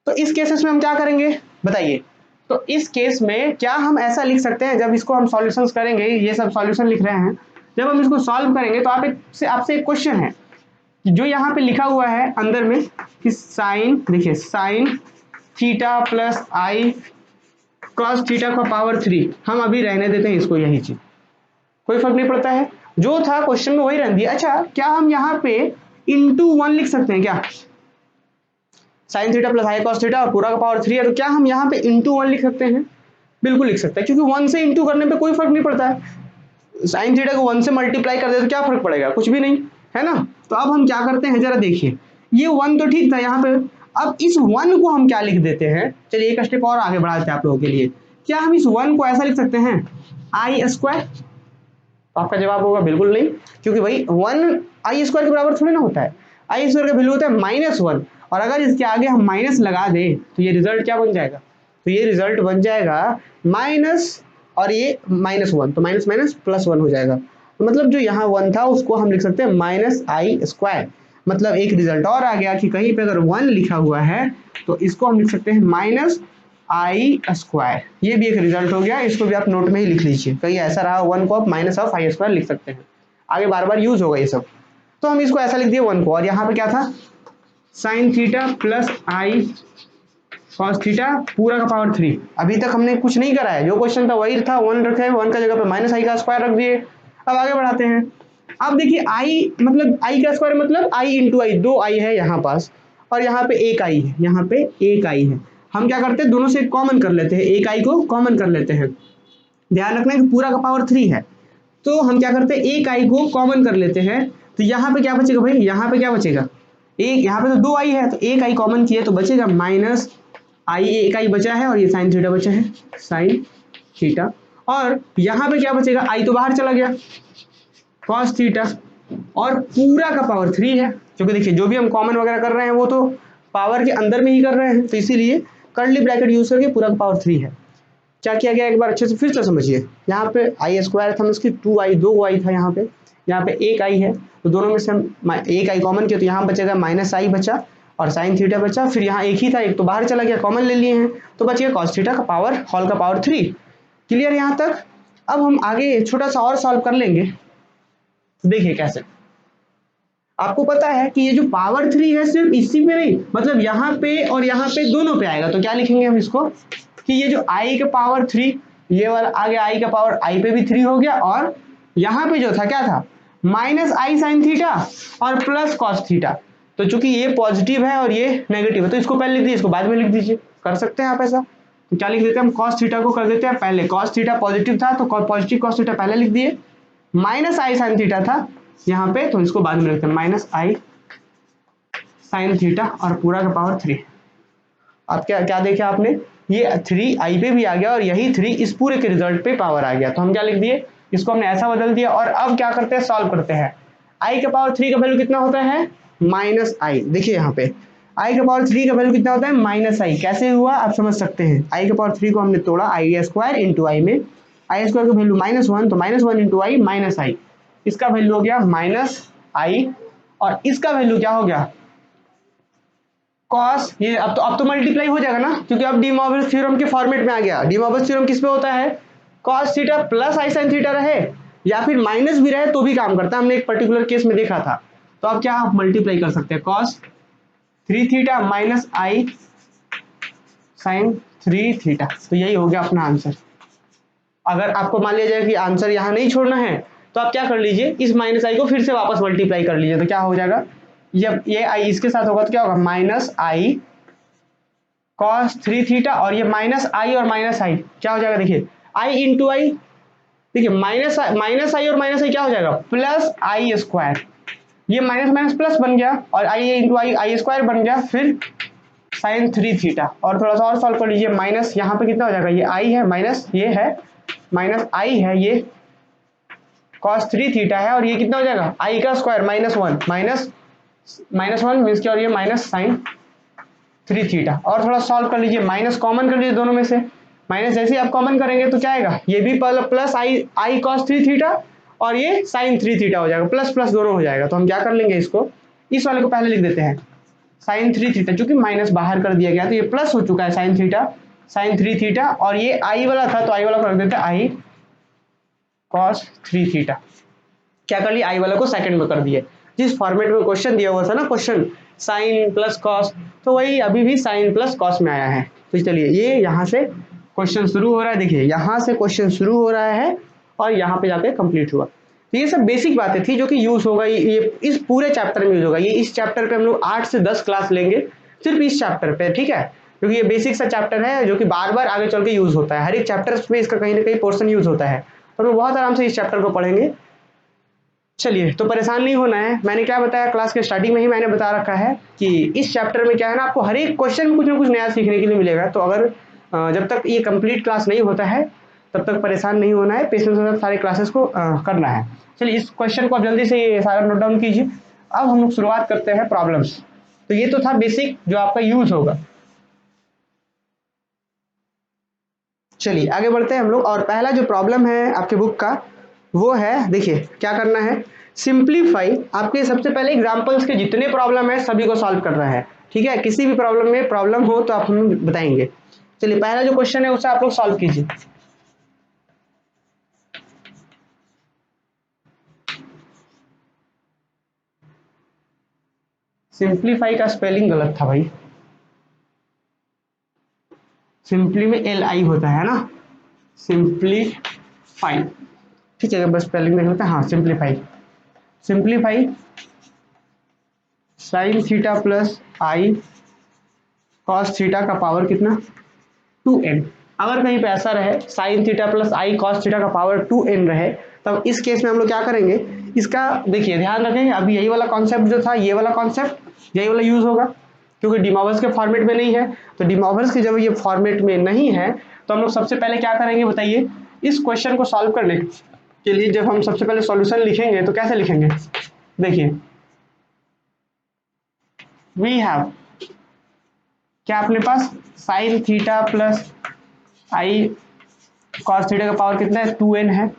[SPEAKER 1] तो इस केसेस में हम क्या करेंगे बताइए? तो इस केस में क्या हम ऐसा लिख सकते हैं, जब इसको हम सॉल्यूशंस करेंगे, ये सब सॉल्यूशन लिख रहे हैं, जब हम इसको सॉल्व करेंगे तो आपसे एक क्वेश्चन है जो यहाँ पे लिखा हुआ है अंदर में कि साइन, देखिए sign theta plus i cos theta का पावर 3, हम अभी रहने देते हैं इसको, यही चीज कोई फर्क नहीं पड़ता है, जो था क्वेश्चन में वही रहने दिया। अच्छा, क्या हम यहाँ पे इंटू 1 लिख सकते हैं? क्या sign theta plus i cos theta और पूरा का पावर 3 है, तो क्या हम यहाँ पे इंटू 1 लिख सकते हैं? बिल्कुल लिख सकते हैं, क्योंकि 1 से इंटू करने पे कोई फर्क नहीं पड़ता है। साइन थीटा को 1 से मल्टीप्लाई कर दे तो क्या फर्क पड़ेगा? कुछ भी नहीं, है ना। तो अब हम क्या करते हैं, जरा देखिए, ये 1 तो ठीक था यहाँ पे, अब इस 1 को हम क्या लिख देते हैं, चलिए एक स्टेप और आगे बढ़ाते हैं आप लोगों के लिए। क्या हम इस 1 को ऐसा लिख सकते हैं आई स्क्वायर? तो आपका जवाब होगा बिल्कुल नहीं, क्योंकि भाई 1 आई स्क्वायर के बराबर थोड़ी ना होता है। आई स्क्वायर का वैल्यू होता है -1, और अगर इसके आगे हम माइनस लगा दें तो ये रिजल्ट क्या बन जाएगा? तो ये रिजल्ट बन जाएगा माइनस, और ये -1, तो माइनस माइनस +1 हो जाएगा। तो मतलब जो यहाँ 1 था उसको हम लिख सकते हैं -i²। मतलब एक रिजल्ट और आ गया कि कहीं पे अगर 1 लिखा हुआ है तो इसको हम लिख सकते हैं -i²। ये भी एक रिजल्ट हो गया, इसको भी आप नोट में ही लिख लीजिए, कहीं ऐसा रहा 1 को आप -i² लिख सकते हैं, आगे बार बार यूज होगा ये सब। तो हम इसको ऐसा लिख दिए 1 को, और यहाँ पे क्या था, sign theta plus i cos theta पूरा का पावर 3। अभी तक हमने कुछ नहीं करा है, जो क्वेश्चन था वही था, 1 रखे, 1 का जगह पे -i² रख दिए। अब आगे बढ़ाते हैं। अब देखिए i मतलब i का स्क्वायर मतलब i इंटू आई, 2 i है यहाँ पास, और यहाँ पे एक i है, यहाँ पे एक i है। हम क्या करते हैं, दोनों से कॉमन कर लेते हैं, एक i को कॉमन कर लेते हैं। ध्यान रखना कि पूरा का पावर 3 है, तो हम क्या करते हैं, एक i को कॉमन कर लेते हैं। तो यहाँ पे क्या बचेगा भाई, यहाँ पे क्या बचेगा, एक, यहाँ पे तो 2 i है, तो एक i कॉमन किए तो बचेगा -i, एक i बचा है, और ये साइन थीटा बचा है, साइन थीटा। और यहाँ पे क्या बचेगा, i तो बाहर चला गया, कॉस थीटा, और पूरा का पावर 3 है, क्योंकि देखिए जो भी हम कॉमन वगैरह कर रहे हैं वो तो पावर के अंदर में ही कर रहे हैं, तो इसीलिए कर्ली ब्रैकेट यूज करके पूरा का पावर 3 है। क्या किया गया एक बार अच्छे से फिर से समझिए, यहाँ पे i² था, उसकी 2i, 2i था यहाँ पे एक i है, तो दोनों में से हम एक i कॉमन किया तो यहाँ बचेगा -i बचा, और साइन थीटा बचा, फिर यहाँ एक ही था, एक तो बाहर चला गया, कॉमन ले लिए हैं, तो बच गया कॉस थीटा का पावर होल का पावर 3। क्लियर यहाँ तक? अब हम आगे छोटा सा और सॉल्व कर लेंगे, देखिए कैसे। आपको पता है कि ये जो पावर 3 है सिर्फ इसी पे नहीं, मतलब यहाँ पे और यहाँ पे दोनों पे आएगा, तो क्या लिखेंगे हम इसको कि ये जो i का पावर 3, ये वाला आगे i का पावर i पे भी 3 हो गया, और यहाँ पे जो था क्या था, -i साइन थीटा और प्लस कॉस थीटा। तो चूंकि ये पॉजिटिव है और ये नेगेटिव है, तो इसको पहले लिख दीजिए, इसको बाद में लिख दीजिए, कर सकते हैं आप ऐसा। तो क्या लिख देते हैं हम, कॉस थीटा को कर देते हैं पहले, कॉस थीटा पॉजिटिव था तो पॉजिटिव कॉस थीटा पहले लिख दिए, -i साइन थीटा था यहाँ पे, तो इसको बाद में लिखते हैं -i साइन थीटा और पूरा का पावर 3। अब क्या क्या देखा आपने, ये 3 i पे भी आ गया और यही 3 इस पूरे के रिजल्ट पे पावर आ गया, तो हम क्या लिख दिए, इसको हमने ऐसा बदल दिया। और अब क्या करते हैं, सॉल्व करते हैं। i का पावर 3 का वैल्यू कितना होता है, -i। देखिए यहाँ पे i का पावर 3 का वैल्यू कितना होता है, -i। कैसे हुआ आप समझ सकते हैं, i का पावर 3 को हमने तोड़ा i² इंटू i में, i² का वैल्यू -1, तो -1 इंटू i -i, इसका वैल्यू हो गया -i, और इसका वैल्यू क्या हो गया, कॉस, ये अब तो मल्टीप्लाई हो जाएगा ना, क्योंकि अब डी मॉर्गन थ्योरम के फॉर्मेट में आ गया। डी मॉर्गन थ्योरम किस पे होता है, cos theta plus i sine theta रहे या फिर माइनस भी रहे तो भी काम करता है, हमने एक पर्टिकुलर केस में देखा था। तो अब क्या आप मल्टीप्लाई कर सकते हैं, कॉस 3 थीटा माइनस आई साइन 3 थीटा, तो यही हो गया अपना आंसर। अगर आपको मान लिया जाए कि आंसर यहाँ नहीं छोड़ना है तो आप क्या कर लीजिए, इस -i को फिर से वापस मल्टीप्लाई कर लीजिए, तो क्या हो जाएगा, जब ये i इसके साथ होगा तो क्या होगा, -i cos 3 थीटा, और ये -i और -i क्या हो जाएगा, देखिए i इंटू आई, देखिए माइनस आई और -i क्या हो जाएगा, +i², ये माइनस माइनस प्लस बन गया, और i इंटू आई² बन गया, फिर साइन 3 थीटा। और थोड़ा सा और सॉल्व कर लीजिए, माइनस यहाँ पे कितना हो जाएगा, ये i है माइनस ये है -i है, ये cos 3 थीटा है, और ये कितना हो जाएगा, i का स्क्वायर -1 -1 मीन्स क्या, और ये माइनस साइन 3 थीटा। और थोड़ा सॉल्व कर लीजिए, माइनस कॉमन कर लीजिए दोनों में से, माइनस जैसे ही आप कॉमन करेंगे तो क्या आएगा, ये भी प्लस आई कॉस 3 थीटा और ये साइन 3 थीटा हो जाएगा, प्लस प्लस दोनों हो जाएगा। तो हम क्या कर लेंगे, इसको इस वाले को पहले लिख देते हैं साइन 3 थीटा, चूंकि माइनस बाहर कर दिया गया तो ये प्लस हो चुका है साइन 3 थीटा, और ये आई वाला था तो आई वाला को रख देते हैं आई कॉस 3 थीटा। क्या कर लिया, आई वाला को सेकंड में कर दिए, जिस फॉर्मेट में क्वेश्चन दिया हुआ था ना, क्वेश्चन साइन प्लस कॉस, तो वही अभी भी साइन प्लस कॉस में आया है। तो चलिए ये यहाँ से क्वेश्चन शुरू हो रहा है, देखिए यहाँ से क्वेश्चन शुरू हो रहा है और यहाँ पे जाके कंप्लीट हुआ। तो ये सब बेसिक बातें थी जो कि यूज होगा, ये इस पूरे चैप्टर में यूज होगा। ये इस चैप्टर पे हम लोग 8 से 10 क्लास लेंगे, सिर्फ इस चैप्टर पे, ठीक है, क्योंकि ये बेसिक सा चैप्टर है जो कि बार बार आगे चल के यूज होता है, हर एक चैप्टर में इसका कहीं ना कहीं पोर्शन यूज होता है, तो हम लोग बहुत आराम से इस चैप्टर को पढ़ेंगे। चलिए, तो परेशान नहीं होना है, मैंने क्या बताया क्लास के स्टार्टिंग में ही मैंने बता रखा है कि इस चैप्टर में क्या है ना, आपको हर एक क्वेश्चन में कुछ ना कुछ नया सीखने के लिए मिलेगा। तो अगर जब तक ये कंप्लीट क्लास नहीं होता है तब तक परेशान नहीं होना है, पेशेंस के साथ सारे क्लासेस को करना है। चलिए, इस क्वेश्चन को आप जल्दी से ये सारा नोट डाउन कीजिए। अब हम लोग शुरुआत करते हैं प्रॉब्लम्स। तो ये तो था बेसिक जो आपका यूज होगा। चलिए आगे बढ़ते हैं हम लोग, और पहला जो प्रॉब्लम है आपके बुक का वो है, देखिए क्या करना है, सिंप्लीफाई। आपके सबसे पहले एग्जांपल्स के जितने प्रॉब्लम है सभी को सॉल्व करना है, ठीक है, किसी भी प्रॉब्लम में प्रॉब्लम हो तो आप हमें बताएंगे। चलिए, पहला जो क्वेश्चन है उसे आप लोग सॉल्व कीजिए। सिंप्लीफाई का स्पेलिंग गलत था भाई, सिंपली में एल आई होता है ना, सिंप्लीफाई, ठीक है, बस स्पेलिंग देख लेते हैं। हाँ, simplify, simplify sine theta plus i cos theta का पावर कितना, 2n। अगर कहीं पे ऐसा रहे sine theta plus i cos theta का पावर 2n रहे, तब इस केस में हम लोग क्या करेंगे, इसका देखिए ध्यान रखेंगे, अभी यही वाला कॉन्सेप्ट जो था, ये वाला कॉन्सेप्ट यही वाला यूज होगा, क्योंकि डिमॉवर्स के फॉर्मेट में नहीं है। तो डिमॉवर्स के जब ये फॉर्मेट में नहीं है तो हम लोग सबसे पहले क्या करेंगे बताइए, इस क्वेश्चन को सॉल्व करने के लिए जब हम सबसे पहले सॉल्यूशन लिखेंगे तो कैसे लिखेंगे, देखिए वी हैव क्या अपने पास sign theta plus i cos theta का पावर कितना है, 2n है।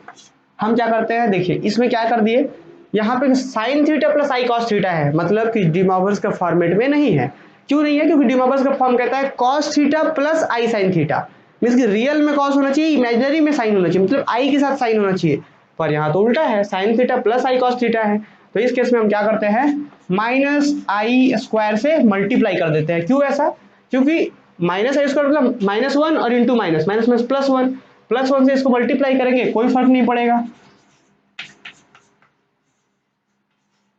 [SPEAKER 1] हम क्या करते हैं, देखिए इसमें क्या कर दिए, यहाँ पे sign theta plus i cos theta है, मतलब कि डिमॉवर्स का फॉर्मेट में नहीं है। क्यों नहीं है, क्योंकि डिमॉवर्स का फॉर्म कहता है cos theta plus i sine theta, means कि रियल में कॉस होना चाहिए, इमेजिनरी में साइन होना चाहिए, मतलब आई के साथ साइन होना चाहिए। पर यहाँ तो उल्टा है, sign theta plus i cos theta है। तो इस केस में हम क्या करते हैं, माइनस आई स्क्वायर से मल्टीप्लाई कर देते हैं। क्यों ऐसा, क्योंकि माइनस आई स्क्वायर मतलब -1 और इंटू माइनस, माइनस में +1 से इसको मल्टीप्लाई करेंगे कोई फर्क नहीं पड़ेगा,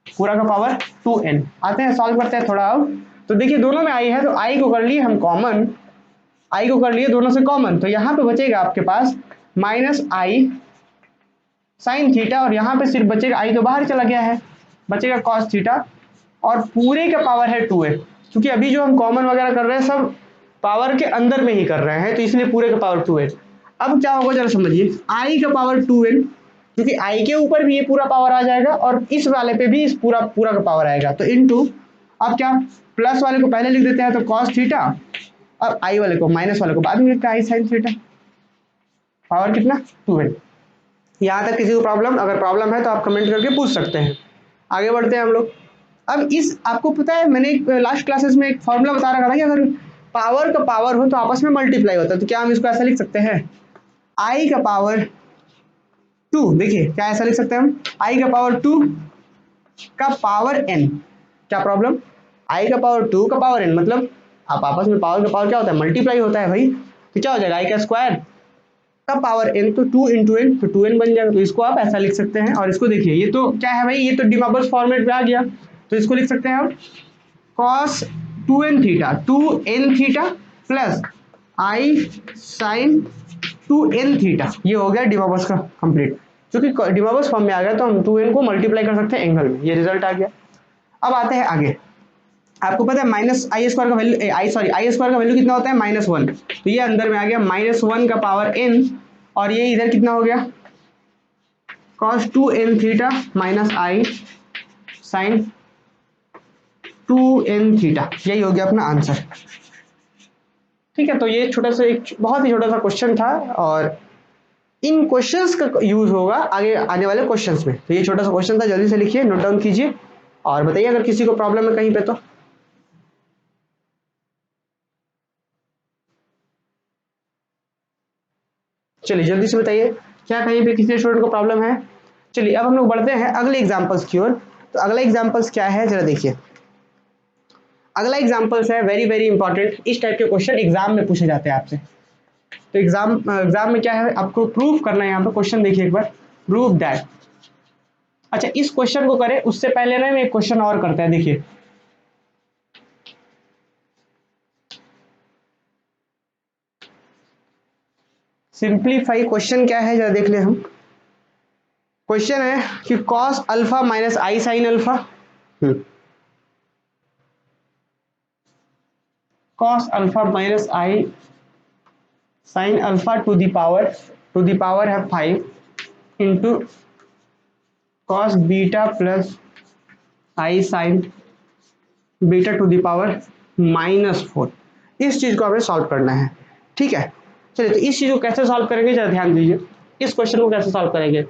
[SPEAKER 1] पूरा का पावर 2n। आते हैं सॉल्व करते हैं थोड़ा अब। तो देखिए दोनों में आई है तो आई को कर लिए हम कॉमन, आई को कर लिए दोनों से कॉमन, तो यहाँ पे बचेगा आपके पास माइनस आई साइन थीटा, और यहाँ पे सिर्फ बचेगा, आई तो बाहर चला गया है, बचेगा कॉस थीटा, और पूरे का पावर है 2n। क्योंकि अभी जो हम कॉमन वगैरह कर रहे हैं सब पावर के अंदर में ही कर रहे हैं, तो इसलिए पूरे का पावर 2n। अब क्या होगा जरा समझिए, आई का पावर 2n, क्योंकि आई के ऊपर भी ये पूरा पावर आ जाएगा और इस वाले पे भी इस पूरा पूरा का पावर आएगा, तो इनटू, अब क्या, प्लस वाले को पहले लिख देते हैं तो कॉस थीटा, और आई वाले को माइनस वाले को बाद में लिखते हैं आई साइन थीटा, पावर कितना 2n। यहाँ तक किसी को प्रॉब्लम, अगर प्रॉब्लम है तो आप कमेंट करके पूछ सकते हैं। आगे बढ़ते हैं हम लोग। अब इस, आपको पता है मैंने लास्ट क्लासेस में एक फॉर्मूला बता रखा था कि अगर पावर का पावर हो तो आपस में मल्टीप्लाई होता है, तो क्या हम इसको ऐसा लिख सकते हैं, आई का पावर 2, देखिए क्या ऐसा लिख सकते हैं हम, आई का पावर 2 का पावर n। क्या प्रॉब्लम, आई का पावर 2 का पावर n, मतलब आप आपस में पावर का पावर क्या होता है, मल्टीप्लाई होता है भाई, तो क्या हो जाएगा आई का स्क्वायर का पावर n, तो 2 इंटू एन, तो 2n बन जाएगा। तो इसको आप ऐसा लिख सकते हैं, और इसको देखिए ये तो क्या है भाई, ये तो डिमॉवर्स फॉर्मेट में आ गया, तो इसको लिख सकते हैं आप cos 2n theta, 2n theta plus i sine 2n theta, ये हो गया डिमॉवर्स का कंप्लीट। क्योंकि डिमॉवर्स फॉर्म में आ गया तो हम 2n को मल्टीप्लाई कर सकते हैं एंगल में, ये रिजल्ट आ गया। अब आते हैं आगे, आपको पता है माइनस आई स्क्वायर का value, I sorry I square का वैल्यू कितना होता है -1, तो ये अंदर में आ गया -1 का पावर n, और ये इधर कितना हो गया cos 2n थीटा माइनस आई साइन 2n थीटा, यही हो गया अपना आंसर। ठीक है, तो ये छोटा सा एक बहुत ही छोटा सा क्वेश्चन था, और इन क्वेश्चंस का यूज होगा आगे आने वाले क्वेश्चंस में। तो ये छोटा सा क्वेश्चन था, जल्दी से लिखिए, नोट डाउन कीजिए, और बताइए अगर किसी को प्रॉब्लम है कहीं पे तो। चलिए जल्दी से बताइए, क्या कहीं पे किसी स्टूडेंट को प्रॉब्लम है। चलिए अब हम लोग बढ़ते हैं अगले एग्जांपल्स की ओर। तो अगला एग्जांपल्स क्या है जरा देखिए, अगला एग्जांपल्स है वेरी वेरी इंपॉर्टेंट, इस टाइप के क्वेश्चन एग्जाम में पूछे जाते हैं आपसे। तो एग्जाम में क्या है, आपको प्रूफ करना है, यहाँ पे क्वेश्चन देखिए एक बार, प्रूफ दैट। अच्छा, इस क्वेश्चन को करें उससे पहले ना हम एक क्वेश्चन और करते हैं, देखिए सिंप्लीफाई क्वेश्चन क्या है जरा देख ले हम। क्वेश्चन है कि cos alpha minus I sine alpha, cos alpha minus I sine alpha two the power है 5 into cos beta plus i sign beta two the power -4। इस चीज को हमें सॉल्व करना है, ठीक है। चलिए तो इस चीज को कैसे सॉल्व करेंगे जरा ध्यान दीजिए। इस क्वेश्चन को कैसे सॉल्व करेंगे,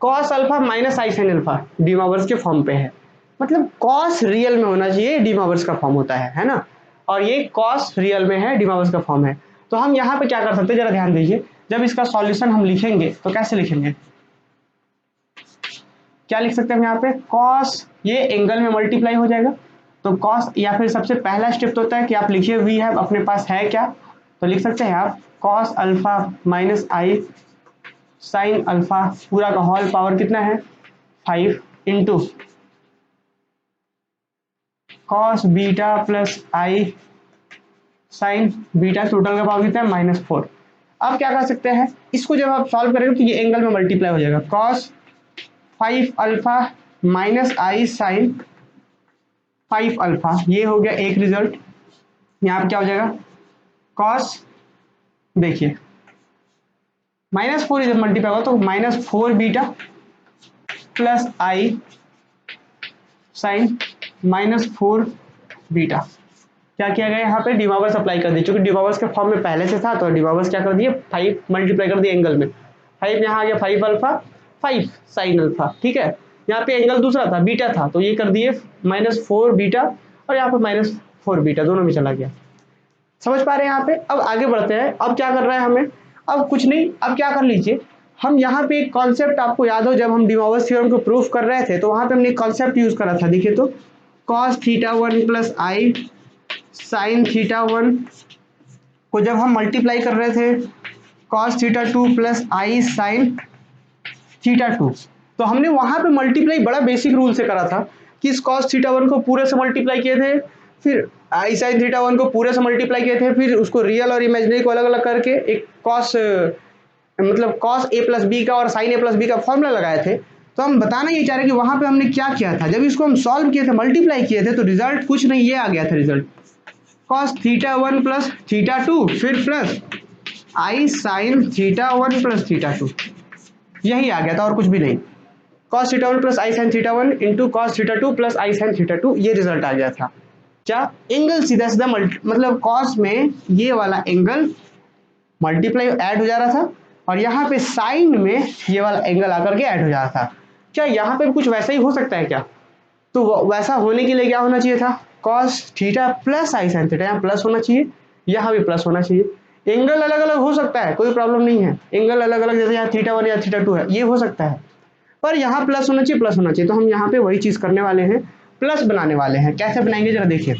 [SPEAKER 1] कॉस अल्फा माइनस आई साइन अल्फा डीमॉवर्स के फॉर्म पे है, मतलब कॉस रियल में होना चाहिए, डीमॉवर्स का फॉर्म होता है ना, और ये कॉस रियल में है, डीमॉवर्स का फॉर्म है। तो हम यहाँ पे क्या कर सकते हैं जरा ध्यान दीजिए, जब इसका सॉल्यूशन हम लिखेंगे तो कैसे लिखेंगे, क्या लिख सकते हैं हम यहाँ पे, कॉस ये एंगल में मल्टीप्लाई हो जाएगा तो कॉस, या फिर सबसे पहला स्टेप तो होता है कि आप लिखिए वी है अपने पास है क्या, तो लिख सकते हैं आप कॉस अल्फा माइनस आई साइन अल्फा पूरा का होल पावर कितना है 5 into cos beta plus i sign beta, total का पावर कितना है -4। अब क्या कर सकते हैं, इसको जब आप सॉल्व करेंगे तो ये एंगल में मल्टीप्लाई हो जाएगा, कॉस 5 अल्फा माइनस आई साइन 5 अल्फा, ये हो गया एक रिजल्ट। यहाँ पे क्या हो जाएगा, कॉस देखिए -4 जब मल्टीप्लाई होगा तो -4 beta plus i sign -4 beta. क्या किया गया यहाँ पे, डिमॉवर्स अप्लाई कर दिए, चूंकि डिमॉवर्स के फॉर्म में पहले से था तो डिमॉवर्स क्या कर दिए 5 मल्टीप्लाई कर दिए एंगल में, 5 यहाँ आ गया 5 अल्फा 5 साइन अल्फा, ठीक है। यहाँ पे एंगल दूसरा था बीटा था तो ये कर दिए -4 बीटा, और यहाँ पे -4 बीटा दोनों में चला गया। समझ पा रहे हैं यहाँ पे। अब आगे बढ़ते हैं, अब क्या कर रहा है हमें, अब कुछ नहीं, अब क्या कर लीजिए, हम यहाँ पे एक कॉन्सेप्ट आपको याद हो, जब हम डिमॉवर्स थ्योरम को प्रूफ कर रहे थे तो वहां पे हमने एक कॉन्सेप्ट यूज करा था, देखिए तो cos θ1 प्लस आई साइन θ1 को जब हम मल्टीप्लाई कर रहे थे cos θ2 प्लस आई साइन θ2, तो हमने वहां पे मल्टीप्लाई बड़ा बेसिक रूल से करा था कि इस cos θ1 को पूरे से मल्टीप्लाई किए थे, फिर आई साइन θ1 को पूरे से मल्टीप्लाई किए थे, फिर उसको रियल और इमेजिनरी को अलग अलग करके एक cos मतलब cos a प्लस बी का और sin a प्लस बी का फॉर्मूला लगाए थे। तो हम बताना ये चाह रहे कि वहां पे हमने क्या किया था, जब इसको हम सॉल्व किए थे मल्टीप्लाई किए थे तो रिजल्ट कुछ नहीं, ये आ गया था रिजल्ट cos θ1 प्लस θ2 फिर प्लस आई साइन θ1 प्लस θ2, यही आ गया था और कुछ भी नहीं। cos θ1 plus i sign θ1 into cos θ2 plus i sign θ2, ये रिजल्ट आ गया था। क्या एंगल सीधा सीधा मतलब cos में ये वाला एंगल मल्टीप्लाई ऐड हो जा रहा था और यहाँ पे साइन में ये वाला एंगल आकर के ऐड हो जा रहा था। क्या यहाँ पे भी कुछ वैसा ही हो सकता है क्या, तो वैसा होने के लिए क्या होना चाहिए था, cos theta plus i sine theta, यहाँ प्लस होना चाहिए, यहाँ भी प्लस होना चाहिए। एंगल अलग अलग हो सकता है, कोई प्रॉब्लम नहीं है, एंगल अलग अलग जैसे यहाँ θ1 या θ2 है, ये हो सकता है, पर यहाँ प्लस होना चाहिए, प्लस होना चाहिए। तो हम यहाँ पे वही चीज करने वाले हैं, प्लस बनाने वाले हैं। कैसे बनाएंगे जरा देखिए,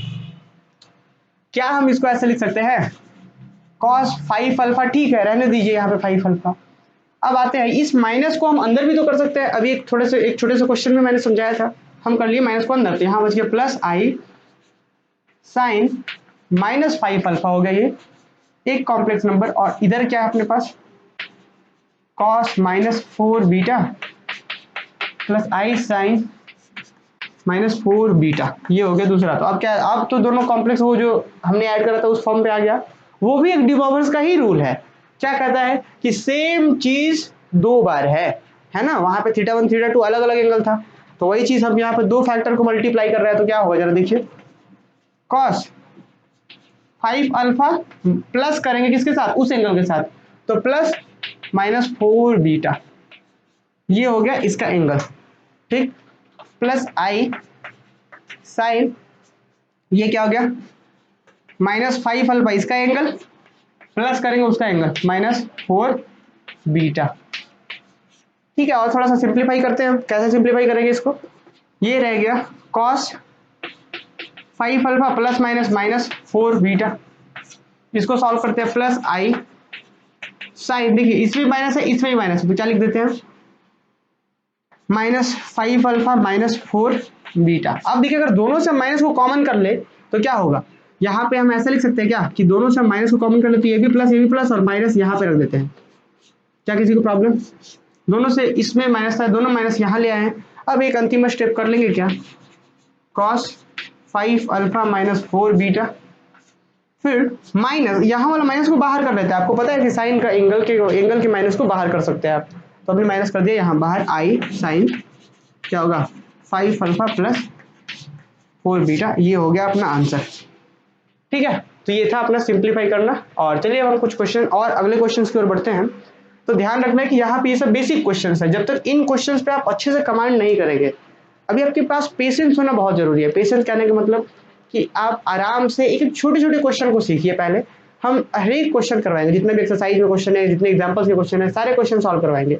[SPEAKER 1] क्या हम इसको ऐसे लिख सकते हैं cos 5 अल्फा, ठीक है रहने दीजिए यहाँ पे 5 अल्फा। अब आते हैं इस माइनस को हम अंदर भी तो कर सकते हैं, अभी एक छोटे से क्वेश्चन में मैंने समझाया था, हम कर लिए माइनस को अंदर, तो यहाँ बच गया प्लस आई साइन -5 अल्फा हो गया ये एक कॉम्प्लेक्स नंबर, और इधर क्या है अपने पास cos -4 beta plus i sign -4 beta, ये हो गया दूसरा। तो अब क्या, अब तो दोनों कॉम्प्लेक्स वो जो हमने ऐड करा था उस फॉर्म पे आ गया, वो भी एक डिमॉवर्स का ही रूल है। क्या कहता है कि सेम चीज दो बार है ना, वहां पे θ1 θ2 अलग अलग एंगल था, तो वही चीज हम यहाँ पे दो फैक्टर को मल्टीप्लाई कर रहे हैं, तो क्या होगा जरा देखिए, cos 5 अल्फा प्लस करेंगे किसके साथ, उस एंगल के साथ, तो प्लस -4 बीटा, ये हो गया इसका एंगल, ठीक, प्लस आई साइन, ये क्या हो गया -5 अल्फा इसका एंगल, प्लस करेंगे उसका एंगल -4 बीटा, ठीक है। और थोड़ा सा सिंप्लीफाई करते हैं, कैसे सिंप्लीफाई करेंगे इसको, ये रह गया cos 5 अल्फा प्लस -4 बीटा, इसको सॉल्व करते हैं, प्लस आई साइन, देखिए इसमें माइनस है इसमें भी माइनस है, तो क्या लिख देते हैं -5 अल्फा -4 बीटा। अब देखिए अगर दोनों से माइनस को कॉमन कर ले तो क्या होगा, यहाँ पे हम ऐसे लिख सकते हैं क्या कि दोनों से माइनस को कॉमन कर ले तो ये भी प्लस और माइनस यहाँ पे रख देते हैं, क्या किसी को प्रॉब्लम? दोनों से इसमें माइनस था, दोनों माइनस यहाँ ले आए हैं। अब एक अंतिम स्टेप कर लेंगे क्या, cos 5 अल्फा माइनस 4 बीटा, फिर माइनस यहाँ वाला माइनस को बाहर कर लेते हैं। आपको पता है कि साइन का एंगल के माइनस को बाहर कर सकते हैं आप, तो हमने माइनस कर दिया यहाँ बाहर, आई साइन क्या होगा 5 अल्फा प्लस 4 बीटा, ये हो गया अपना आंसर। ठीक है, तो ये था अपना सिंप्लीफाई करना। और चलिए अब हम कुछ क्वेश्चन और अगले क्वेश्चन की ओर बढ़ते हैं। तो ध्यान रखना है कि यहाँ पे ये सब बेसिक क्वेश्चंस है, जब तक इन क्वेश्चंस पे आप अच्छे से कमांड नहीं करेंगे, अभी आपके पास पेशेंस होना बहुत जरूरी है। पेशेंस कहने का मतलब कि आप आराम से एक छोटे छोटे क्वेश्चन को सीखिए। पहले हम हर एक क्वेश्चन करवाएंगे, जितने भी एक्सरसाइज में क्वेश्चन है, जितने एग्जाम्पल्स के क्वेश्चन है, सारे क्वेश्चन सॉल्व करवाएंगे।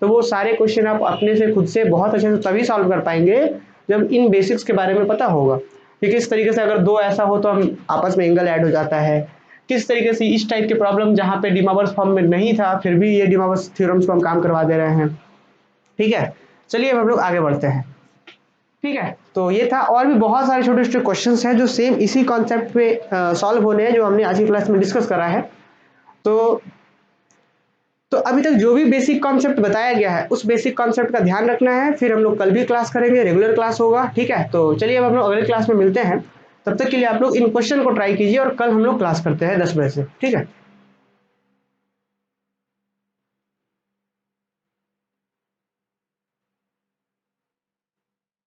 [SPEAKER 1] तो वो सारे क्वेश्चन आप अपने से खुद से बहुत अच्छे से तभी सॉल्व कर पाएंगे जब इन बेसिक्स के बारे में पता होगा कि किस तरीके से अगर दो ऐसा हो तो हम आपस में एंगल ऐड हो जाता है, किस तरीके से इस टाइप के प्रॉब्लम जहाँ पे डिमॉवर्स फॉर्म में नहीं था फिर भी ये डिमॉवर्स थ्योरम्स को हम काम करवा दे रहे हैं। ठीक है, चलिए अब हम लोग आगे बढ़ते हैं। ठीक है, तो ये था, और भी बहुत सारे छोटे छोटे क्वेश्चंस हैं जो सेम इसी कॉन्सेप्ट पे सॉल्व होने हैं जो हमने आज की क्लास में डिस्कस करा है। तो अभी तक जो भी बेसिक कॉन्सेप्ट बताया गया है उस बेसिक कॉन्सेप्ट का ध्यान रखना है। फिर हम लोग कल भी क्लास करेंगे, रेगुलर क्लास होगा। ठीक है, तो चलिए अब हम लोग अगले क्लास में मिलते हैं। तब तक के लिए आप लोग इन क्वेश्चन को ट्राई कीजिए और कल हम लोग क्लास करते हैं 10 बजे से। ठीक है।